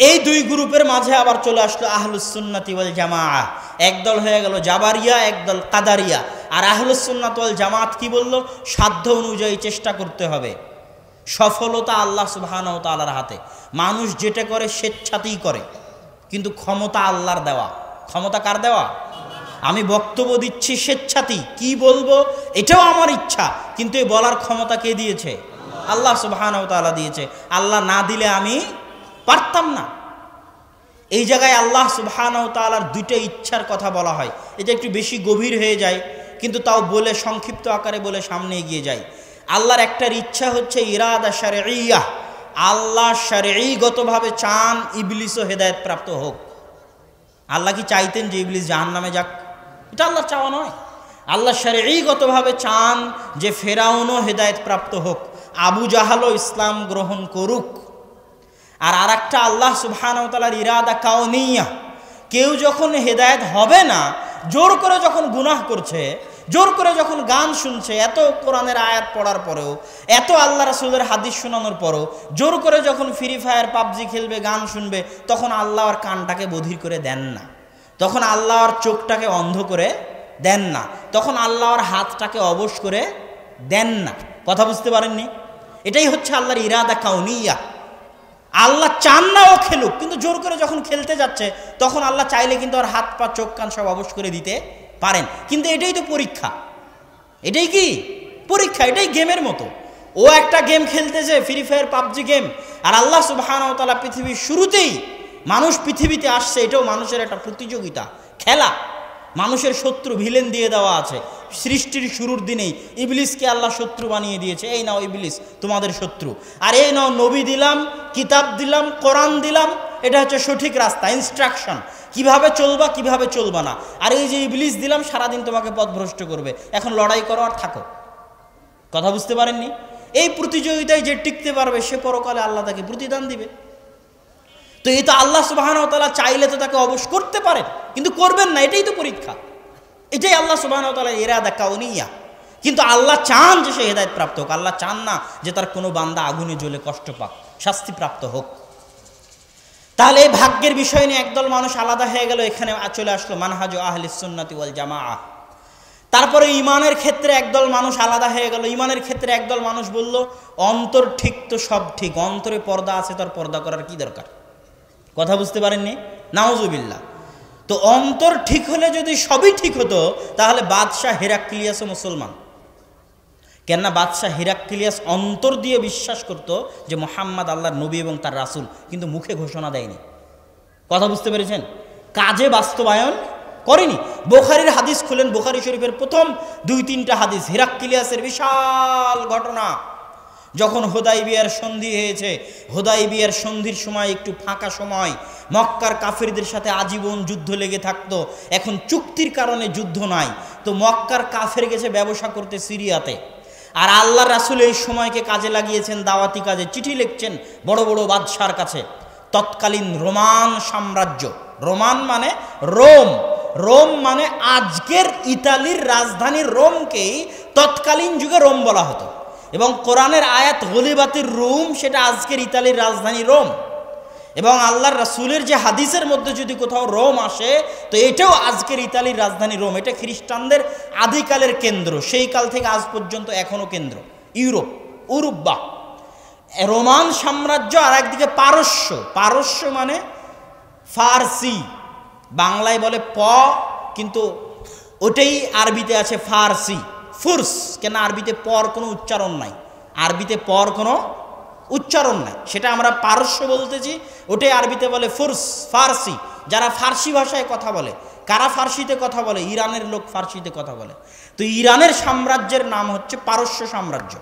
এই দুই গ্রুপের মাঝে আবার চলে আসলো আহলুস সুন্নাতি ওয়াল জামাআহ। একদল হয়ে গেল জাবারিয়া, একদল কাদারিয়া। আর আহলুস সুন্নাত ওয়াল জামাত কি বলল? সাধ্য অনুযায়ী চেষ্টা করতে হবে, সফলতা আল্লাহ সুবহানাহু ওয়া তাআলার হাতে। মানুষ যেটা করে স্বেচ্ছাতেই করে, কিন্তু ক্ষমতা আল্লাহর দেওয়া। ক্ষমতা কার দেওয়া? আমি বক্তব্য দিচ্ছি স্বেচ্ছাতেই, কি বলবো এটাও আমার ইচ্ছা, কিন্তু এই বলার ক্ষমতা কে দিয়েছে? আল্লাহ সুবহানাহু ওয়া তাআলা দিয়েছে। আল্লাহ না দিলে আমি পারতাম না। এই জায়গায় আল্লাহ সুবহানাহু ওয়া তাআলার দুইটা ইচ্ছার কথা বলা হয়। এটা একটু বেশি গভীর হয়ে যায়, কিন্তু তাও বলে সংক্ষিপ্ত আকারে বলে সামনে এগিয়ে যায়। আল্লাহর একটার ইচ্ছা হচ্ছে ইরাদা শারঈয়াহ, আল্লাহ শারঈগতভাবে চান ইবলিসও হেদায়েত প্রাপ্ত হোক। আল্লাহ কি চাইতেন যে ইবলিস জাহান্নামে যাক? এটা আল্লাহর চাওয়া নয়। আল্লাহ শারঈগতভাবে চান যে ফেরাউনও হেদায়েত প্রাপ্ত হোক, আবু জাহালও ইসলাম গ্রহণ করুক। আর আরেকটা আল্লাহ সুবহানাহু ওয়া তাআলার ইরাদা কাউনিয়া, কেউ যখন হেদায়েত হবে না, জোর করে যখন গুনাহ করছে, জোর করে যখন গান শুনছে, এত কোরআনের আয়াত পড়ার পরেও, এত আল্লাহ রাসূলের হাদিস শোনানোর পরেও জোর করে যখন ফ্রি ফায়ার পাবজি খেলবে, গান শুনবে, তখন আল্লাহ আর কানটাকে বধির করে দেন না, তখন আল্লাহ আর চোখটাকে অন্ধ করে দেন না, তখন আল্লাহ আর হাতটাকে অবশ করে দেন না। কথা বুঝতে পারেননি? এটাই হচ্ছে আল্লাহর ইরাদা কাউনিয়া। আল্লাহ চান না ও খেলুক, কিন্তু জোর করে যখন খেলতে যাচ্ছে, তখন আল্লাহ চাইলে কিন্তু আর হাত পা চোখ কান সব অবশ করে দিতে পারেন। কিন্তু এটাই তো পরীক্ষা, এটাই কি পরীক্ষা, এটাই গেমের মতো। ও একটা গেম খেলতেছে, ফ্রি ফায়ার পাবজি গেম, আর আল্লাহ সুবহানাহু ওয়া তাআলা পৃথিবীর শুরুতেই মানুষ পৃথিবীতে আসছে, এটাও মানুষের একটা প্রতিযোগিতা, খেলা। মানুষের শত্রু ভিলেন দিয়ে দেওয়া আছে। সৃষ্টির শুরুর দিনেই ইবলিসকে আল্লাহ শত্রু বানিয়ে দিয়েছে, এই নাও ইবলিস তোমাদের শত্রু, আর এই নাও নবী দিলাম, কিতাব দিলাম, কোরআন দিলাম, এটা হচ্ছে সঠিক রাস্তা, ইনস্ট্রাকশন, কিভাবে চলবা কিভাবে চলবা না। আর এই যে ইবলিস দিলাম, সারাদিন তোমাকে পথভ্রষ্ট করবে, এখন লড়াই করো আর থাকো। কথা বুঝতে পারেননি? এই প্রতিযোগিতায় যে টিকতে পারবে, সে পরকালে আল্লাহ তাকে প্রতিদান দিবে। তো এই তো আল্লাহ সুবহানাহু ওয়া তাআলা চাইলে তো তাকে অবশ করতে পারেন, কিন্তু করবেন না, এটাই তো পরীক্ষা। এটাই আল্লাহ সুবহানাহু ওয়া তাআলার ইরাদা কাউনিয়া। কিন্তু আল্লাহ চান যে সে হেদায়েত প্রাপ্ত হোক, আল্লাহ চান না যে তার কোনো বান্দা আগুনে জ্বলে কষ্ট পাক, শাস্তি প্রাপ্ত হোক। তাহলে এই ভাগ্যের বিষয় নিয়ে একদল মানুষ আলাদা হয়ে গেল, এখানে চলে আসলো মানহাজ আহলিস সুন্নাতি ওয়াল জামাআহ। তারপরে ইমানের ক্ষেত্রে একদল মানুষ আলাদা হয়ে গেল। ইমানের ক্ষেত্রে একদল মানুষ বলল অন্তর ঠিক তো সব ঠিক, অন্তরে পর্দা আছে, তার পর্দা করার কি দরকার? কথা বুঝতে পারেননি? নাউজুবিল্লাহ। তো অন্তর ঠিক হলে যদি সবই ঠিক হতো, তাহলে বাদশাহ হেরাক্লিয়াসও মুসলমান। কেননা বাদশাহ হেরাক্লিয়াস অন্তর দিয়ে বিশ্বাস করত যে মুহাম্মদ আল্লাহর নবী এবং তার রাসূল, কিন্তু মুখে ঘোষণা দেয়নি। কথা বুঝতে পেরেছেন? কাজে বাস্তবায়ন করেনি। বুখারীর হাদিস খুলেন, বুখারী শরীফের প্রথম 2-3টা হাদিস, হেরাক্লিয়াসের বিশাল ঘটনা। যখন হুদাইবিয়ার সন্ধি হয়েছে, হুদাইবিয়ার সন্ধির সময় একটু ফাঁকা সময়, মক্কার কাফেরদের সাথে আজীবন যুদ্ধ লেগে থাকতো। এখন চুক্তির কারণে যুদ্ধ নাই, তো মক্কার কাফের গেছে ব্যবসা করতে সিরিয়াতে, আর আল্লাহ রাসূল এই সময়কে কাজে লাগিয়েছেন দাওয়াতি কাজে। চিঠি লিখছেন বড় বড় বাদশার কাছে। তৎকালীন রোমান সাম্রাজ্য, রোমান মানে রোম, রোম মানে আজকের ইতালির রাজধানী রোমকেই তৎকালীন যুগে রোম বলা হতো। এবং কোরআনের আয়াত গলিবাতির রুম, সেটা আজকের ইতালির রাজধানী রোম। এবং আল্লাহর রাসূলের যে হাদিসের মধ্যে যদি কোথাও রোম আসে, তো এটাও আজকের ইতালির রাজধানী রোম। এটা খ্রিস্টানদের আদিকালের কেন্দ্র, সেই কাল থেকে আজ পর্যন্ত এখনও কেন্দ্র ইউরোপ, উরুব্বা। রোমান সাম্রাজ্য। আর একদিকে পারস্য, পারস্য মানে ফার্সি, বাংলায় বলে প, কিন্তু ওটাই আরবিতে আছে ফার্সি, ফুরস। কেন আরবিতে পর কোনো উচ্চারণ নাই, আরবিতে পর কোনো উচ্চারণ নাই, সেটা আমরা পারস্য বলতেছি, ওটাই আরবিতে বলে ফুরস, ফার্সি। যারা ফার্সি ভাষায় কথা বলে, কারা ফার্সিতে কথা বলে? ইরানের লোক ফার্সিতে কথা বলে। তো ইরানের সাম্রাজ্যের নাম হচ্ছে পারস্য সাম্রাজ্য।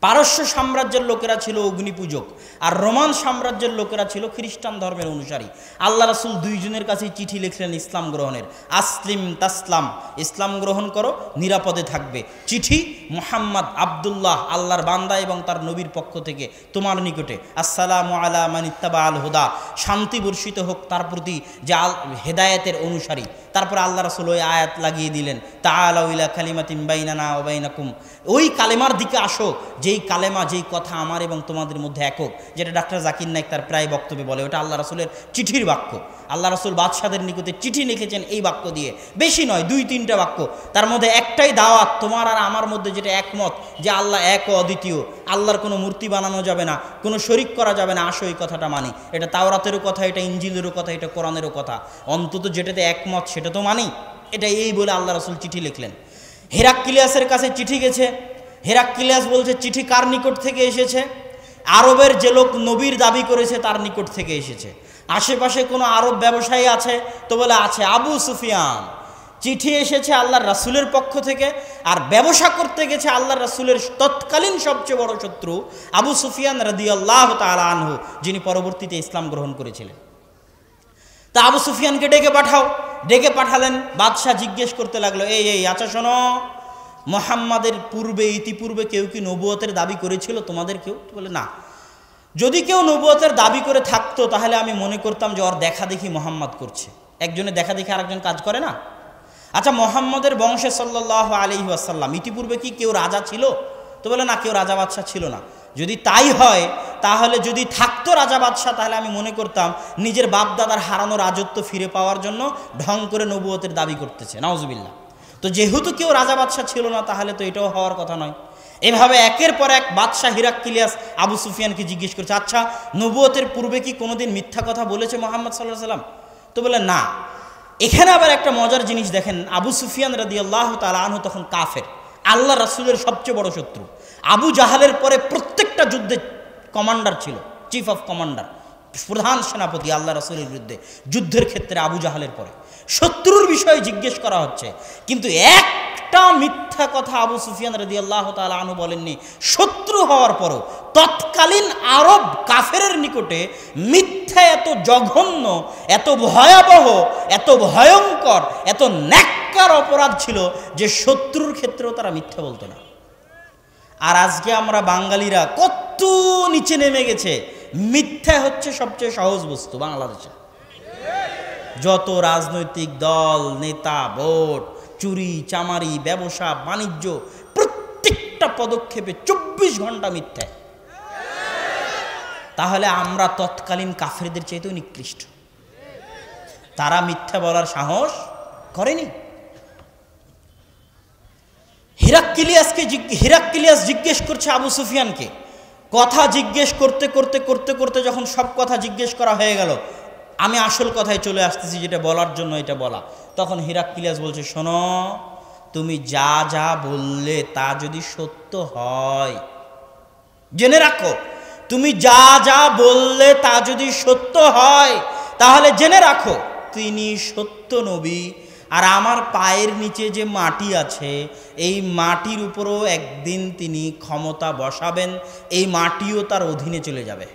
পারস্য সাম্রাজ্যের লোকেরা ছিল অগ্নিপূজক, আর রোমান সাম্রাজ্যের লোকেরা ছিল খ্রিস্টান ধর্মের অনুসারী। আল্লাহ রাসূল দুইজনের কাছেই চিঠি লিখলেন ইসলাম গ্রহণের, আসলিম তাসলাম, ইসলাম গ্রহণ করো নিরাপদে থাকবে। চিঠি মুহাম্মদ আব্দুল্লাহ, আল্লাহর বান্দা এবং তার নবীর পক্ষ থেকে তোমার নিকটে, আসসালামু আলা মান ইত্তাবা আল হুদা, শান্তি বর্ষিত হোক তার প্রতি যে হেদায়েতের অনুসারী। তারপর আল্লাহ রাসূল ওই আয়াত লাগিয়ে দিলেন, তাআলাউ ইলা কালিমাতিন বাইনানা ওয়া বাইনাকুম, ওই কালেমার দিকে আসো যেই কালেমা, যেই কথা আমার এবং তোমাদের মধ্যে একক, যেটা ডাক্তার জাকির নায়েক তার প্রায় বক্তব্যে বলে, ওটা আল্লাহ রাসূলের চিঠির বাক্য। আল্লাহ রাসূল বাদশাদের নিকটে চিঠি লিখেছেন এই বাক্য দিয়ে, বেশি নয়, 2-3টা বাক্য, তার মধ্যে একটাই দাওয়াত, তোমার আর আমার মধ্যে যেটা একমত যে আল্লাহ এক ও অদ্বিতীয়, আল্লাহর কোনো মূর্তি বানানো যাবে না, কোনো শরিক করা যাবে না, আসো এই কথাটা মানি। এটা তাওরাতেরও কথা, এটা ইনজিলেরও কথা, এটা কোরআনেরও কথা, অন্তত যেটাতে একমত সেটা তো মানি। এটা এই বলে আল্লাহ রাসূল চিঠি লিখলেন। হেরাক্লিয়াসের কাছে চিঠি গেছে। হেরাক্লিয়াস বলছে চিঠি কার নিকট থেকে এসেছে? আরবের যে লোক নবীর দাবি করেছে তার নিকট থেকে এসেছে। আশেপাশে কোনো আরব ব্যবসায়ী আছে? তো বলে আছে, আবু সুফিয়ান। চিঠি এসেছে আল্লাহর রাসূলের পক্ষ থেকে, আর ব্যবসা করতে গেছে আল্লাহর রাসূলের তৎকালীন সবচেয়ে বড় শত্রু আবু সুফিয়ান রাদিয়াল্লাহু তাআলা আনহু, যিনি পরবর্তীতে ইসলাম গ্রহণ করেছিলেন। তা আবু সুফিয়ানকে ডেকে পাঠাও। ডেকে পাঠালেন। বাদশাহ জিজ্ঞেস করতে লাগলো, এই আচ্ছা শোনো, মুহাম্মাদের ইতিপূর্বে কেউ কি নবুয়তের দাবি করেছিল তোমাদের কেউ? বলে না। যদি কেউ নবুয়তের দাবি করে থাকতো তাহলে আমি মনে করতাম যে ওর দেখা দেখি মুহাম্মদ করছে। একজনের দেখা দেখি আরেকজন কাজ করে না? আচ্ছা, মুহাম্মদের বংশে সাল্লাল্লাহু আলাইহি ওয়াসাল্লাম ইতিপূর্বে কি কেউ রাজা ছিল? তো বলে না, কেউ রাজা বাদশাহ ছিল না। যদি তাই হয়, তাহলে যদি থাকতো রাজা বাদশাহ, তাহলে আমি মনে করতাম নিজের বাপ দাদার হারানো রাজত্ব ফিরে পাওয়ার জন্য ঢং করে নবুয়তের দাবি করতেছে, নাউজুবিল্লাহ। তো যেহেতু কেউ রাজা বাদশাহ ছিল না, তাহলে তো এটাও হওয়ার কথা নয়। এভাবে একের পর এক বাদশাহ হিরাক্লিয়াস আবু সুফিয়ানকে জিজ্ঞেস করছে, আচ্ছা, নবুয়তের পূর্বে কি কোনোদিন মিথ্যা কথা বলেছে মুহাম্মদ সাল্লাল্লাহু আলাইহি ওয়াসাল্লাম? তো বলে না। এখানে আবার একটা মজার জিনিস দেখেন, আবু সুফিয়ান রাদিয়াল্লাহু তাআলা আনহু তখন কাফের, আল্লাহ রাসূলের সবচেয়ে বড় শত্রু। আবু জাহালের পরে প্রত্যেকটা যুদ্ধে কমান্ডার ছিল, চিফ অফ কমান্ডার, প্রধান সেনাপতি আল্লাহ রাসূলের বিরুদ্ধে যুদ্ধের ক্ষেত্রে আবু জাহালের পরে। শত্রুর বিষয়ে জিজ্ঞেস করা হচ্ছে, কিন্তু একটা মিথ্যা কথা আবু সুফিয়ান রাদিয়াল্লাহু তাআলা আনহু বলেননি। শত্রু হওয়ার পরও তৎকালীন আরব কাফেরের নিকটে মিথ্যা এত জঘন্য, এত ভয়াবহ, এত ভয়ঙ্কর, এত ন্যাক্কার অপরাধ ছিল যে শত্রুর ক্ষেত্রেও তারা মিথ্যা বলতো না। আর আজকে আমরা বাঙালিরা কত নিচে নেমে গেছে। মিথ্যা হচ্ছে সবচেয়ে সহজ বস্তু বাংলাদেশে। যত রাজনৈতিক দল, নেতা, ভোট, চুরি চামারি, ব্যবসা বাণিজ্য, প্রত্যেকটা পদক্ষেপে 24 ঘন্টা মিথ্যা। তাহলে আমরা তৎকালীন কাফেরদের চাইতেও নিকৃষ্ট। তারা মিথ্যা বলার সাহস করেনি। হিরাক্লিয়াস জিজ্ঞেস করছে আবু সুফিয়ানকে, কথা জিজ্ঞেস করতে করতে করতে করতে যখন সব কথা জিজ্ঞেস করা হয়ে গেল, আমি আসল কথায় চলে আসতেছি, যেটা বলার জন্য এটা বলা। তখন হিরাক্লিয়াস বলছে, শোনো, তুমি যা যা বললে তা যদি সত্য হয়, জেনে রাখো, তুমি যা যা বললে তা যদি সত্য হয়, তাহলে জেনে রাখো তিনি সত্য নবী। আর আমার পায়ের নিচে যে মাটি আছে, এই মাটির উপরও একদিন তিনি ক্ষমতা বসাবেন, এই মাটিও তার অধীনে চলে যাবে।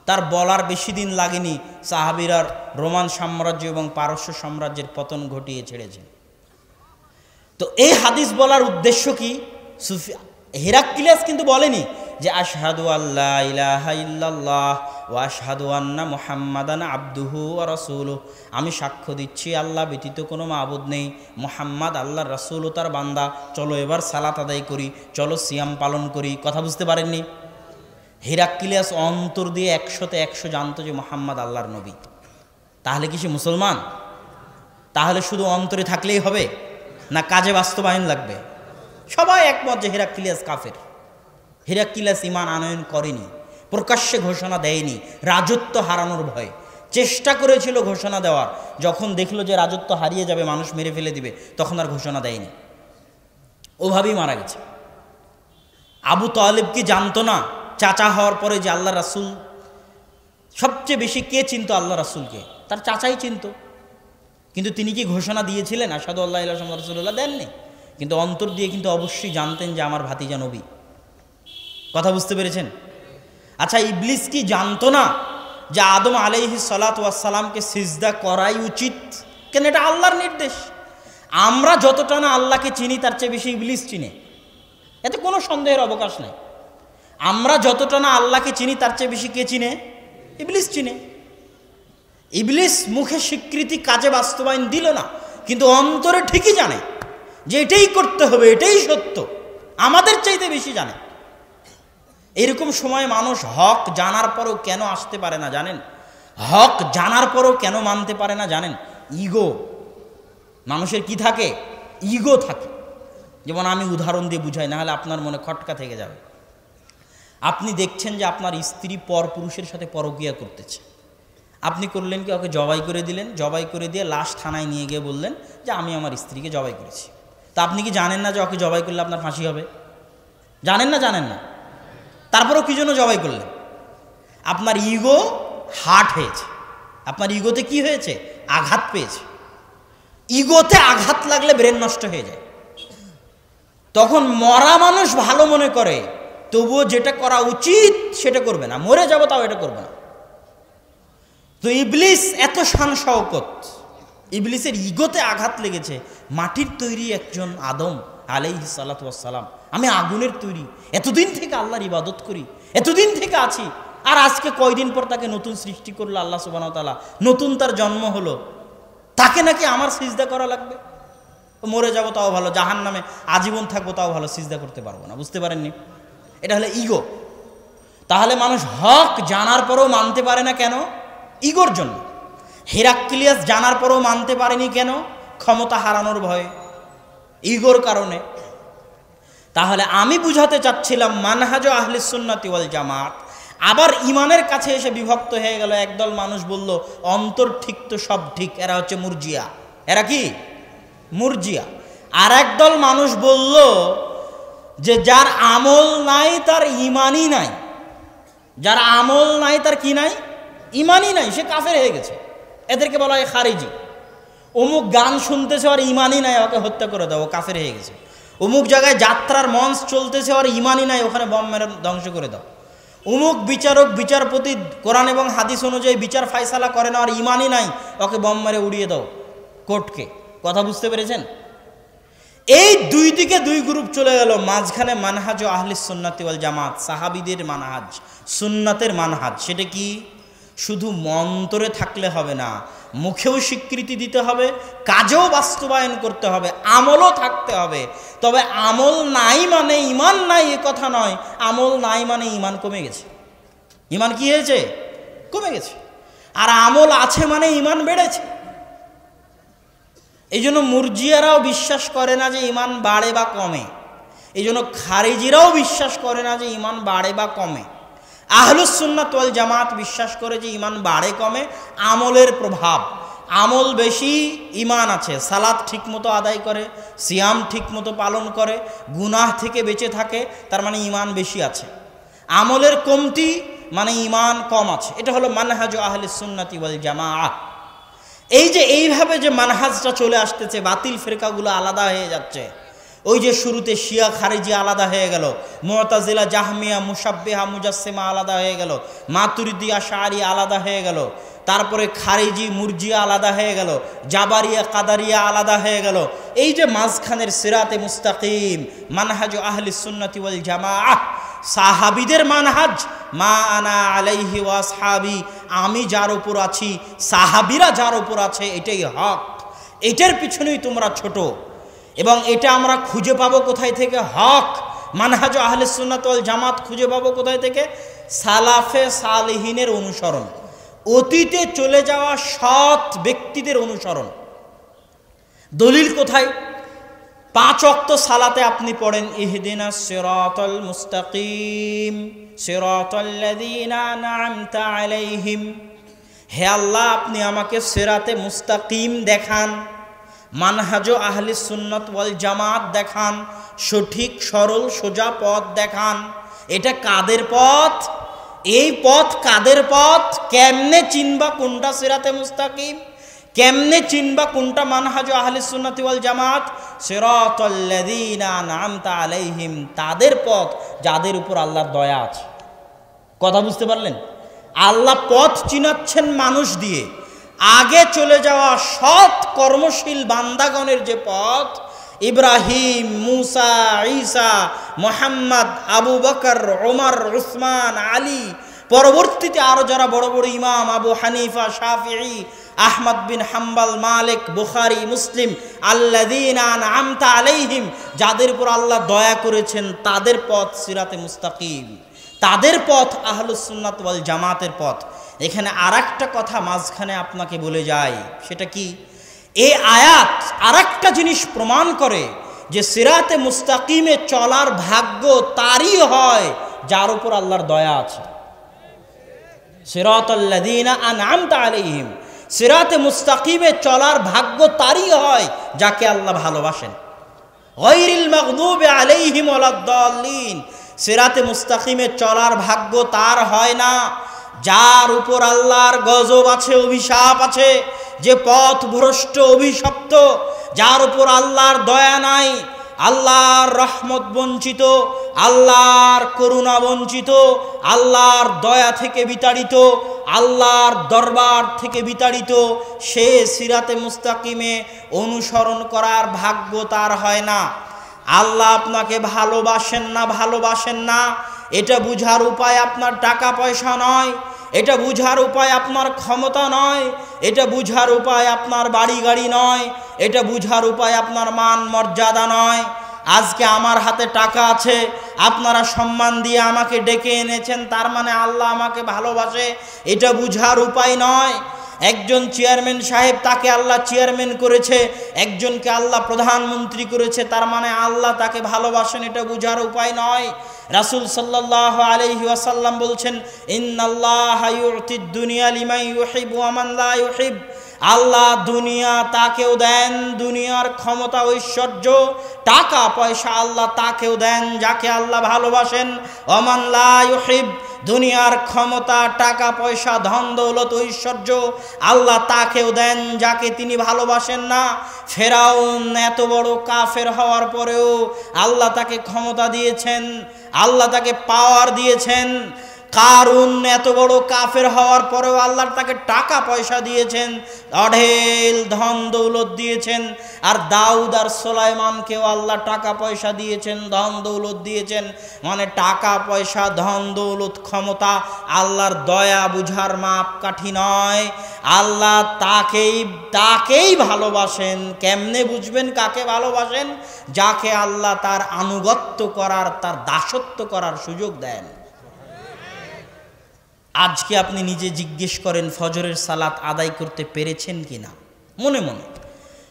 তার বলার বেশি দিন লাগেনি, সাহাবীরা রোমান সাম্রাজ্য এবং পারস্য সাম্রাজ্যের পতন ঘটিয়ে ছেড়েছেন। তো এই হাদিস বলার উদ্দেশ্য কি? হিরাক্লিয়াস কিন্তু বলেনি যে আশহাদু আল্লা ইলাহা ইল্লাল্লাহ ওয়া আশহাদু আন্না মুহাম্মাদান আবদুহু ওয়া রাসূলুহু, আমি সাক্ষ্য দিচ্ছি আল্লাহ ব্যতীত কোনো মাবুদ নেই, মুহাম্মদ আল্লাহর রাসূল ও তার বান্দা। চলো এবার সালাত আদায় করি, চলো সিয়াম পালন করি। কথা বুঝতে পারেননি? হিরাক্লিয়াস অন্তর দিয়ে 100তে 100 জানতো যে মুহাম্মদ আল্লাহর নবী। তাহলে কি সে মুসলমান? তাহলে শুধু অন্তরে থাকলেই হবে না কাজে বাস্তবায়ন লাগবে? সবাই একমত যে হিরাক্লিয়াস কাফের। হিরাক্লিয়াস ঈমান আনয়ন করেনি, প্রকাশ্যে ঘোষণা দেয়নি, রাজত্ব হারানোর ভয়ে চেষ্টা করেছিল ঘোষণা দেওয়ার। যখন দেখলো যে রাজত্ব হারিয়ে যাবে, মানুষ মেরে ফেলে দিবে, তখন আর ঘোষণা দেয়নি, ওভাবেই মারা গেছে। আবু তালেব কি জানতো না চাচা হওয়ার পরে যে আল্লাহ রাসূল সবচেয়ে বেশি কে চিনতো আল্লাহ রাসূলকে? তার চাচাই চিনতো। কিন্তু তিনি কি ঘোষণা দিয়েছিলেন আশহাদু আল্লা ইলাহা ইল্লাল্লাহ রাসূলুল্লাহ? দেননি। কিন্তু অন্তর দিয়ে কিন্তু অবশ্যই জানতেন যে আমার ভাতিজা নবী। কথা বুঝতে পেরেছেন? আচ্ছা, ইবলিস কি জানতো না যে আদম আলাইহিস সালাতু ওয়াস সালামকে সিজদা করাই উচিত? কেন, এটা আল্লাহর নির্দেশ। আমরা যতটা না আল্লাহকে চিনি তার চেয়ে বেশি ইবলিস চিনে, এতে কোনো সন্দেহের অবকাশ নেই। আমরা যতটা না আল্লাহকে চিনি তার চেয়ে বেশি কে চিনে? ইবলিস চিনে। ইবলিস মুখে স্বীকৃতি, কাজে বাস্তবায়ন দিল না, কিন্তু অন্তরে ঠিকই জানে যে এটাই করতে হবে, এটাই সত্য, আমাদের চাইতে বেশি জানে। এরকম সময় মানুষ হক জানার পরেও কেন আসতে পারে না জানেন? হক জানার পরেও কেন মানতে পারে না জানেন? ইগো। মানুষের কি থাকে? ইগো থাকে। যেমন আমি উদাহরণ দিয়ে বুঝাই, না হলে আপনার মনে খটকা থেকে যাবে। আপনি দেখছেন যে আপনার স্ত্রী পর পুরুষের সাথে পরকীয়া করতেছে, আপনি করলেন কি? ওকে জবাই করে দিলেন। জবাই করে দিয়ে লাশ থানায় নিয়ে গিয়ে বললেন যে আমি আমার স্ত্রীকে জবাই করেছি। তা আপনি কি জানেন না যে ওকে জবাই করলে আপনার ফাঁসি হবে? জানেন না? জানেন না। তারপরেও কি জন্য জবাই করলেন? আপনার ইগো হার্ট হয়েছে। আপনার ইগোতে কি হয়েছে? আঘাত পেয়েছে। ইগোতে আঘাত লাগলে ব্রেন নষ্ট হয়ে যায়। তখন মরা মানুষ ভালো মনে করে, তবুও যেটা করা উচিত সেটা করবে না। মরে যাবো তাও এটা করবে না। তো ইবলিস এত শান শওকত, ইবলিসের ইগোতে আঘাত লেগেছে। মাটির তৈরি একজন আদম আলাইহিস সালাতু ওয়াস সালাম, আমি আগুনের তৈরি, এতদিন থেকে আল্লাহর ইবাদত করি, এতদিন থেকে আছি, আর আজকে কয়দিন পর তাকে নতুন সৃষ্টি করলো আল্লাহ সুবহানাহু ওয়া তাআলা, নতুন তার জন্ম হলো, তাকে নাকি আমার সিজদা করা লাগবে? মরে যাব তাও ভালো, জাহান্নামে আজীবন থাকবো তাও ভালো, সিজদা করতে পারবো না। বুঝতে পারেননি? এটা হলো ইগো। তাহলে মানুষ হক জানার পরেও মানতে পারে না কেন? ইগোর জন্য। হেরাক্লিয়াস জানার পরেও মানতে পারেনি কেন? ক্ষমতা হারানোর ভয়ে, ইগোর কারণে। তাহলে আমি বুঝাতে চাচ্ছিলাম মানহাজ আহলিস সুন্নাতি ওয়াল জামাত আবার ইমানের কাছে এসে বিভক্ত হয়ে গেল। একদল মানুষ বলল অন্তর ঠিক তো সব ঠিক, এরা হচ্ছে মুরজিয়া। এরা কি? মুরজিয়া। আর একদল মানুষ বলল যে যার আমল নাই তার ইমানই নাই। যার আমল নাই তার কি নাই? ইমানই নাই, সে কাফের হয়ে গেছে। এদেরকে বলা হয় খারিজি। অমুক গান শুনতেছে আর ইমানই নাই, ওকে হত্যা করে দাও, ও কাফের হয়ে গেছে। অমুক জায়গায় যাত্রার মঞ্চ চলতেছে আর ইমানই নাই, ওখানে বম মেরে ধ্বংস করে দাও। অমুক বিচারক বিচারপতি কোরআন এবং হাদিস অনুযায়ী বিচার ফায়সালা করে না আর ইমানই নাই, ওকে বম মেরে উড়িয়ে দাও কোর্টকে। কথা বুঝতে পেরেছেন? এই দুই দিকে দুই গ্রুপ চলে গেল। মাঝখানে মানহাজ আহলিস সুন্নাতি ওয়াল জামাত, সাহাবীদের মানহাজ, সুন্নাতের মানহাজ। সেটা কি? শুধু মন্তরে থাকলে হবে না, মুখেও স্বীকৃতি দিতে হবে, কাজেও বাস্তবায়ন করতে হবে, আমলও থাকতে হবে। তবে আমল নাই মানে ইমান নাই এ কথা নয়। আমল নাই মানে ইমান কমে গেছে। ইমান কি হয়েছে? কমে গেছে। আর আমল আছে মানে ইমান বেড়েছে। এই জন্য মুরজিয়ারাও বিশ্বাস করে না যে ইমান বাড়ে বা কমে। এই জন্য খারিজিরাও বিশ্বাস করে না যে ইমান বাড়ে বা কমে। আহলুস সুন্নাত ওয়াল জামাত বিশ্বাস করে যে ইমান বাড়ে কমে আমলের প্রভাব। আমল বেশি, ইমান আছে। সালাত ঠিকমতো আদায় করে, সিয়াম ঠিকমতো পালন করে, গুনাহ থেকে বেঁচে থাকে, তার মানে ইমান বেশি আছে। আমলের কমতি মানে ইমান কম আছে। এটা হলো মানহাজ আহলিস সুন্নাতি ওয়াল জামাআহ। এই যে এইভাবে যে মানহাজটা চলে আসতেছে, বাতিল ফিরকাগুলো আলাদা হয়ে যাচ্ছে। ওই যে শুরুতে শিয়া খারিজি আলাদা হয়ে গেল, মুতাজিলা জাহমিয়া মুশাব্বিহা মুজাসসিমা আলাদা হয়ে গেল, মাতুরিদি আশআরি আলাদা হয়ে গেল, তারপরে খারিজি মুরজিয়া আলাদা হয়ে গেল, জাবারিয়া কাদারিয়া আলাদা হয়ে গেল। এই যে মাঝখানের সিরাতে মুস্তাকিম মানহাজ আহলিস সুন্নাতি ওয়াল জামাআহ, সাহাবীদের মানহাজ, মা আনা আলাইহি ওয়া আসহাবি, আমি যার উপর আছি, সাহাবীরা যার উপর আছে, এটাই হক। এটার পিছনেই তোমরা ছোট। এবং এটা আমরা খুঁজে পাবো কোথায় থেকে? হক মানহাজ আহলিস সুন্নাত ওয়াল জামাত খুঁজে পাবো কোথায় থেকে? সালাফে সালেহিনের অনুসরণ, অতীতে চলে যাওয়া সৎ ব্যক্তিদের অনুসরণ। দলিল কোথায়? 5 ওয়াক্ত সালাতে আপনি পড়েন ইহদিনাস সিরাতাল মুস্তাকিম সিরাতাল্লাযীনা আন'আমতা আলাইহিম, হে আল্লাহ আপনি আমাকে সিরাতে মুস্তাকিম দেখান, মানহাজ আহলিস সুন্নাত ওয়াল জামাত দেখান, সঠিক সরল সোজা পথ দেখান। এটা কাদের পথ? এই পথ কাদের পথ? কেমনে চিনবা কোনটা সিরাতে মুস্তাকিম? কেমনে চিনবা কোনটা মানহাজ আহলিস সুন্নাতি ওয়াল জামাত? সিরাতাল্লাযীনা আনআমতা আলাইহিম, তাদের পথ যাদের উপর আল্লাহর দয়া আছে। কথা বুঝতে পারলেন? আল্লাহ পথ চিনাচ্ছেন মানুষ দিয়ে। আগে চলে যাওয়া সৎ কর্মশীল বান্দাগণের যে পথ, ইব্রাহিম, মুসা, ঈসা, মুহাম্মদ, আবু বকর, ওমর, উসমান, আলী, পরবর্তীতে আরো যারা বড় বড় ইমাম, আবু হানিফা, শাফিঈ, আহমদ বিন হাম্বল, মালিক, বুখারী, মুসলিম, আল্লাযীনা আনআমতা আলাইহিম, যাদের উপর আল্লাহ দয়া করেছেন, তাদের পথ সিরাতে মুস্তাকিম, তাদের পথ আহলুস সুন্নাত ওয়াল জামাতের পথ। এখানে আরেকটা কথা মাঝখানে আপনাকে বলে যায়, সেটা কি? এই আয়াত আরেকটা জিনিস প্রমাণ করে যে সিরাতে মুস্তাকিমে চলার ভাগ্য তারই হয় যার উপর আল্লাহর দয়া আছে। সিরাতাল্লাযীনা আনআমতা আলাইহিম, সিরাতে মুস্তাকিমে চলার ভাগ্য তারই হয় যাকে আল্লাহ ভালোবাসেন। গায়রিল মাগদুবি আলাইহিম ওয়ালাদ-দাল্লিন, সিরাতে মুস্তাকিমে চলার ভাগ্য তার হয় না যার উপর আল্লাহর গজব আছে, অভিশাপ আছে, যে পথ ভ্রষ্ট, অভিশপ্ত, যার উপর আল্লাহর দয়া নাই, আল্লাহর রহমত বঞ্চিত, আল্লাহর করুণা বঞ্চিত, আল্লাহর দয়া থেকে বিতাড়িত, আল্লাহর দরবার থেকে বিতাড়িত, সে সিরাতে মুস্তাকিমে অনুসরণ করার ভাগ্য তার হয় না। আল্লাহ আপনাকে ভালোবাসেন না এটা বুঝার উপায় আপনার টাকা পয়সা নয়, এটা বুঝার উপায় আপনার ক্ষমতা নয়, এটা বুঝার উপায় আপনার বাড়ি গাড়ি নয়, এটা বুঝার উপায় আপনার মান মর্যাদা নয়। আজকে আমার হাতে টাকা আছে, আপনারা সম্মান দিয়ে আমাকে ডেকে এনেছেন, তার মানে আল্লাহ আমাকে ভালোবাসে, এটা বুঝার উপায় নয়। একজন চেয়ারম্যান সাহেব, তাকে আল্লাহ চেয়ারম্যান করেছে, একজনকে আল্লাহ প্রধানমন্ত্রী করেছে, তার মানে আল্লাহ তাকে ভালোবাসেন, এটা বুঝার উপায় নয়। রাসূল সাল্লাল্লাহু আলাইহি ওয়াসাল্লাম বলছেন, ইন্নাল্লাহা ইউতিদ দুনিয়া লিমান ইউহিব্বু ওয়া মান লা ইউহিব, আল্লাহ দুনিয়া তাকেও দেন, দুনিয়ার ক্ষমতা, ঐশ্বর্য, টাকা পয়সা আল্লাহ তাকেও দেন যাকে আল্লাহ ভালোবাসেন। ওয়া মান লা ইউহিব, দুনিয়ার ক্ষমতা, টাকা পয়সা, ধন দৌলত, ঐশ্বর্য আল্লাহ তাকেও দেন যাকে তিনি ভালোবাসেন না। ফেরাউন এত বড় কাফের হওয়ার পরেও আল্লাহ তাকে ক্ষমতা দিয়েছেন, আল্লাহ তাকে পাওয়ার দিয়েছেন। কারুন এত বড় কাফের হওয়ার পরেও আল্লাহ তাকে টাকা পয়সা দিয়েছেন, অঢেল ধন দৌলত দিয়েছেন। আর দাউদ আর সুলাইমানকেও আল্লাহ টাকা পয়সা দিয়েছেন, ধন দৌলত দিয়েছেন। মানে টাকা পয়সা, ধন দৌলত, ক্ষমতা আল্লাহর দয়া বুঝার মাপকাঠি নয়। আল্লাহ তাকেই ভালোবাসেন। কেমনে বুঝবেন কাকে ভালোবাসেন? যাকে আল্লাহ তার আনুগত্য করার, তার দাসত্ব করার সুযোগ দেন। আজকে আপনি নিজে জিজ্ঞেস করেন, ফজরের সালাত আদায় করতে পেরেছেন কিনা? মনে মনে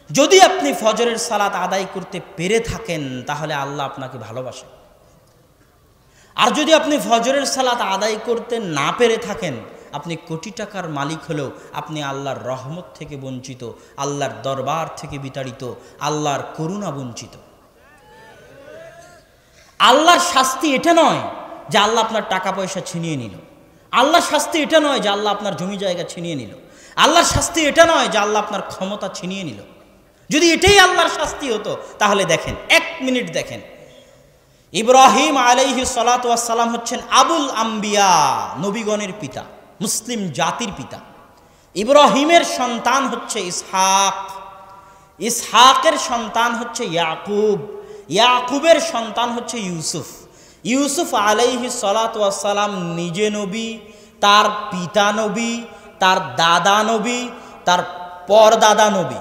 যদি আপনি ফজরের সালাত আদায় করতে পেরে থাকেন, তাহলে আল্লাহ আপনাকে ভালোবাসেন। আর যদি আপনি ফজরের সালাত আদায় করতে না পেরে থাকেন, আপনি কোটি টাকার মালিক হলেও আপনি আল্লাহর রহমত থেকে বঞ্চিত, আল্লাহর দরবার থেকে বিতাড়িত, আল্লাহর করুণা বঞ্চিত। আল্লাহর শাস্তি এটা নয় যে আল্লাহ আপনার টাকা পয়সা ছিনিয়ে নিল। আল্লাহর শাস্তি এটা নয় যে আল্লাহ আপনার জমি জায়গা ছিনিয়ে নিল। আল্লাহর শাস্তি এটা নয় যে আল্লাহ আপনার ক্ষমতা ছিনিয়ে নিল। যদি এটাই আল্লাহর শাস্তি হতো, তাহলে দেখেন, 1 মিনিট দেখেন, ইব্রাহিম আলাইহিস সালাতু ওয়াস সালাম হচ্ছেন আবুল আম্বিয়া, নবীগণের পিতা, মুসলিম জাতির পিতা। ইব্রাহিমের সন্তান হচ্ছে ইসহাক, ইসহাকের সন্তান হচ্ছে ইয়াকুব, ইয়াকুবের সন্তান হচ্ছে ইউসুফ। ইউসুফ আলাইহিস সালাতু ওয়াস সালাম নিজে নবী, তার পিতা নবী, তার দাদা নবী, তার পরদাদা নবী।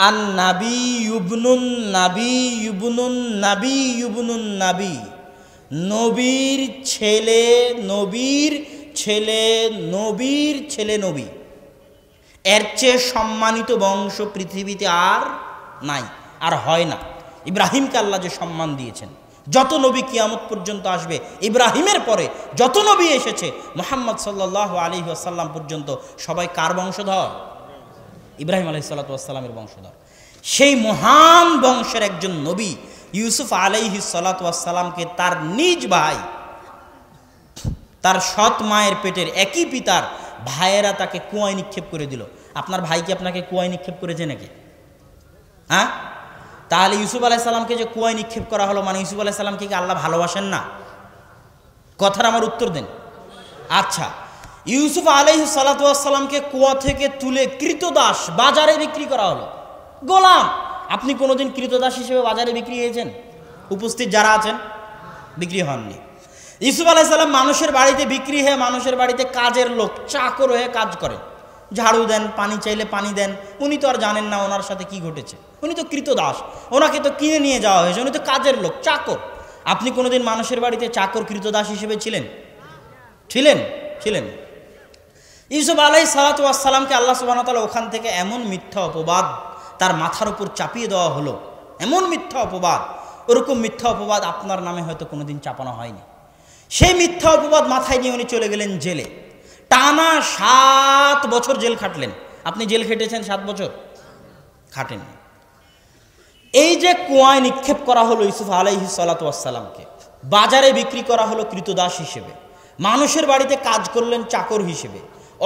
আন নাবী ইবনুন নাবী ইবনুন নাবী ইবনুন নাবী, নবীর ছেলে নবীর ছেলে নবীর ছেলে নবী। এর চেয়ে সম্মানিত বংশ পৃথিবীতে আর নাই, আর হয় না। ইব্রাহিমকে আল্লাহ যে সম্মান দিয়েছেন, যত নবী কিয়ামত পর্যন্ত আসবে, ইব্রাহিমের পরে যত নবী এসেছে মুহাম্মদ সাল্লাল্লাহু আলাইহি ওয়াসাল্লাম পর্যন্ত, সবাই কার বংশধর? ইব্রাহিম আলাইহিস সালাতু ওয়াস সালামের বংশধর। সেই মহান বংশের একজন নবী ইউসুফ আলাইহিস সালাতু ওয়াস সালামকে তার নিজ ভাই, তার সৎ মায়ের পেটের একই পিতার ভাইয়েরা তাকে কুয়ায় নিক্ষেপ করে দিল। আপনার ভাই কি আপনাকে কুয়ায় নিক্ষেপ করেছে নাকি? হ্যাঁ, তাহলে ইউসুফ আলাইহিস সালামকে যে কুয়ায় নিক্ষেপ করা হলো, মানে ইউসুফ আলাইহিস সালামকে কি আল্লাহ ভালোবাসেন না? কথার আমার উত্তর দেন। আচ্ছা, ইউসুফ আলাইহিস সালামকে কুয়া থেকে তুলে কৃতদাস বাজারে বিক্রি করা হলো, গোলাম। আপনি কোনোদিন কৃতদাস হিসেবে বাজারে বিক্রি হয়েছেন? উপস্থিত যারা আছেন, বিক্রি হননি। ইউসুফ আলাইহিস সালাম মানুষের বাড়িতে বিক্রি হয়ে মানুষের বাড়িতে কাজের লোক, চাকর হয়ে কাজ করেন, ঝাড়ু দেন, পানি চাইলে পানি দেন। উনি তো আর জানেন না ওনার সাথে কি ঘটেছে, উনি তো কৃতদাস, ওনাকে তো কিনে নিয়ে যাওয়া হয়েছে, উনি তো কাজের লোক, চাকর। আপনি কোনোদিন মানুষের বাড়িতে চাকর কৃতদাস হিসেবে ছিলেন? ছিলেন? ছিলেন। ইউসুফ আলাইহিস সালামকে আল্লাহ সুবহানাহু ওয়া তাআলা ওখান থেকে এমন মিথ্যা অপবাদ তার মাথার উপর চাপিয়ে দেওয়া হলো, এমন মিথ্যা অপবাদ, ওরকম মিথ্যা অপবাদ আপনার নামে হয়তো কোনোদিন চাপানো হয়নি। সেই মিথ্যা অপবাদ মাথায় নিয়ে উনি চলে গেলেন জেলে। টানা 7 বছর জেল খাটলেন। আপনি জেল খেটেছেন 7 বছর? খাটেন। এই যে কুয়ায় নিক্ষেপ করা হলো ইউসুফ আলাইহিস সালামকে, বাজারে বিক্রি করা হলো কৃতদাস হিসেবে, মানুষের বাড়িতে কাজ করলেন চাকর হিসেবে,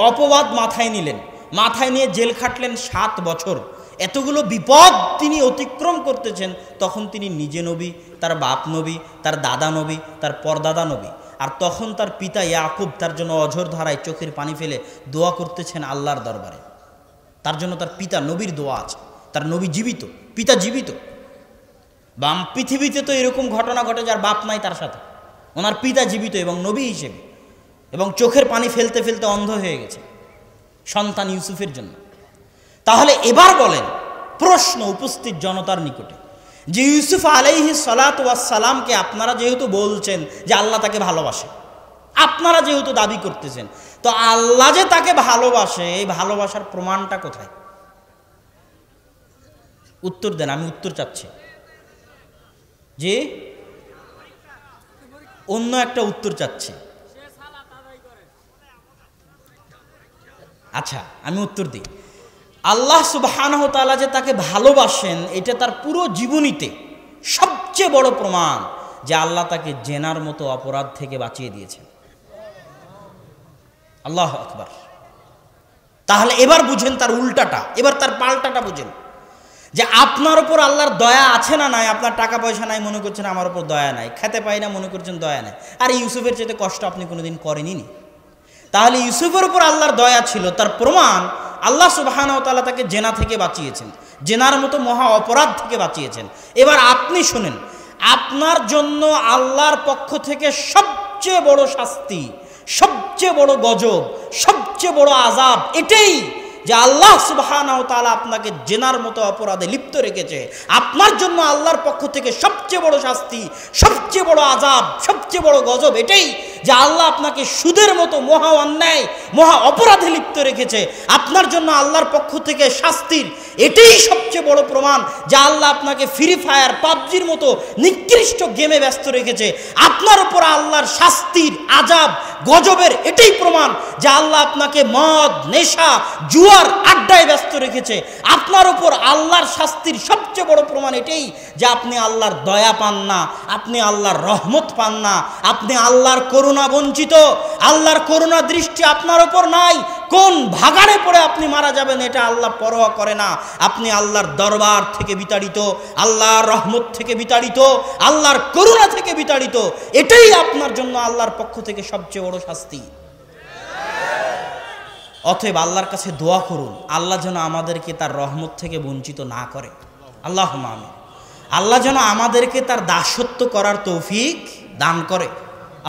অপবাদ মাথায় নিলেন, মাথায় নিয়ে জেল খাটলেন 7 বছর। এতগুলো বিপদ তিনি অতিক্রম করতেছেন, তখন তিনি নিজে নবী, তার বাপ নবী, তার দাদা নবী, তার পরদাদা নবী। আর তখন তার পিতা ইয়াকুব তার জন্য অঝোর ধারায় চোখের পানি ফেলে দোয়া করতেছেন আল্লাহর দরবারে। তার জন্য তার পিতা নবীর দোয়া আছে, তার নবী জীবিত, পিতা জীবিত। বাম পৃথিবীতে তো এরকম ঘটনা ঘটে যার বাপ নাই তার সাথে, ওনার পিতা জীবিত এবং নবী হিসেবে, এবং চোখের পানি ফেলতে ফেলতে অন্ধ হয়ে গেছে সন্তান ইউসুফের জন্য। তাহলে এবার বলেন, প্রশ্ন উপস্থিত জনতার নিকটে, যে ইউসুফ আলাইহিস সালামকে আপনারা যেহেতু বলছেন যে আল্লাহ তাকে ভালোবাসে, আপনারা যেহেতু দাবি করতেছেন, তো আল্লাহ যে তাকে ভালোবাসে, এই ভালোবাসার প্রমাণটা কোথায়? উত্তর দেন, আমি উত্তর চাচ্ছি। যে অন্য একটা উত্তর চাচ্ছি। আচ্ছা, আমি উত্তর দিই। আল্লাহ সুবহানাহু ওয়া তাআলা যে তাকে ভালোবাসেন, এটা তার পুরো জীবনীতে সবচেয়ে বড় প্রমাণ যে আল্লাহ তাকে জেনার মতো অপরাধ থেকে বাঁচিয়ে দিয়েছেন। আল্লাহু আকবার। তাহলে এবার বুঝেন তার উল্টাটা, এবার তার পাল্টাটা বুঝেন, যে আপনার উপর আল্লাহর দয়া আছে না নাই? আপনার টাকা পয়সা নাই, মনে করছেন আমার উপর দয়া নাই, খেতে পাই না, মনে করছেন দয়া নাই। আর ইউসুফের চাইতে কষ্ট আপনি কোনোদিন করেনই। তাহলে ইউসুফের উপর আল্লাহর দয়া ছিল, তার প্রমাণ আল্লাহ সুবহানাহু ওয়া তাআলা তাকে জেনা থেকে বাঁচিয়েছেন, জেনার মতো মহা অপরাধ থেকে বাঁচিয়েছেন। এবার আপনি শুনেন, আপনার জন্য আল্লাহর পক্ষ থেকে সবচেয়ে বড় শাস্তি, সবচেয়ে বড় গজব, সবচেয়ে বড় আযাব এটাই যে আল্লাহ সুবহানাহু ওয়া তাআলা আপনাকে জেনার মতো অপরাধে লিপ্ত রেখেছে। আপনার জন্য আল্লাহর পক্ষ থেকে সবচেয়ে বড় শাস্তি, সবচেয়ে বড় আযাব, সবচেয়ে বড় গজব এটাই যে আল্লাহ আপনাকে সুদের মতো মহা অন্যায়, মহা অপরাধে লিপ্ত রেখেছে। আপনার জন্য আল্লাহর পক্ষ থেকে শাস্তির এটাই সবচেয়ে বড় প্রমাণ যে আল্লাহ আপনাকে ফ্রি ফায়ার, পাবজির মতো নিকৃষ্ট গেমে ব্যস্ত রেখেছে। আপনার উপর আল্লাহর শাস্তির, আযাব, গজবের এটাই প্রমাণ যে আল্লাহ আপনাকে মদ, নেশা, জুয়ার আড্ডায় ব্যস্ত রেখেছে। আপনার উপর আল্লাহর শাস্তির সবচেয়ে বড় প্রমাণ এটাই যে আপনি আল্লাহর দয়া পান না, আপনি আল্লাহর রহমত পান না, আপনি আল্লাহর করুণা বঞ্চিত, আল্লাহর করুণা দৃষ্টি আপনার উপর নাই। কোন ভাগাড়ে পড়ে আপনি মারা যাবেন এটা আল্লাহ পরোয়া করে না। আপনি আল্লাহর দরবার থেকে বিতাড়িত, আল্লাহর রহমত থেকে বিতাড়িত, আল্লাহর করুণা থেকে বিতাড়িত। এটাই আপনার জন্য আল্লাহর পক্ষ থেকে সবচেয়ে বড় শাস্তি। অতএব আল্লাহর কাছে দোয়া করুন, আল্লাহ যেন আমাদেরকে তার রহমত থেকে বঞ্চিত না করে। আল্লাহুম্মা আমিন। আল্লাহ যেন আমাদেরকে তার দাসত্ব করার তৌফিক দান করে।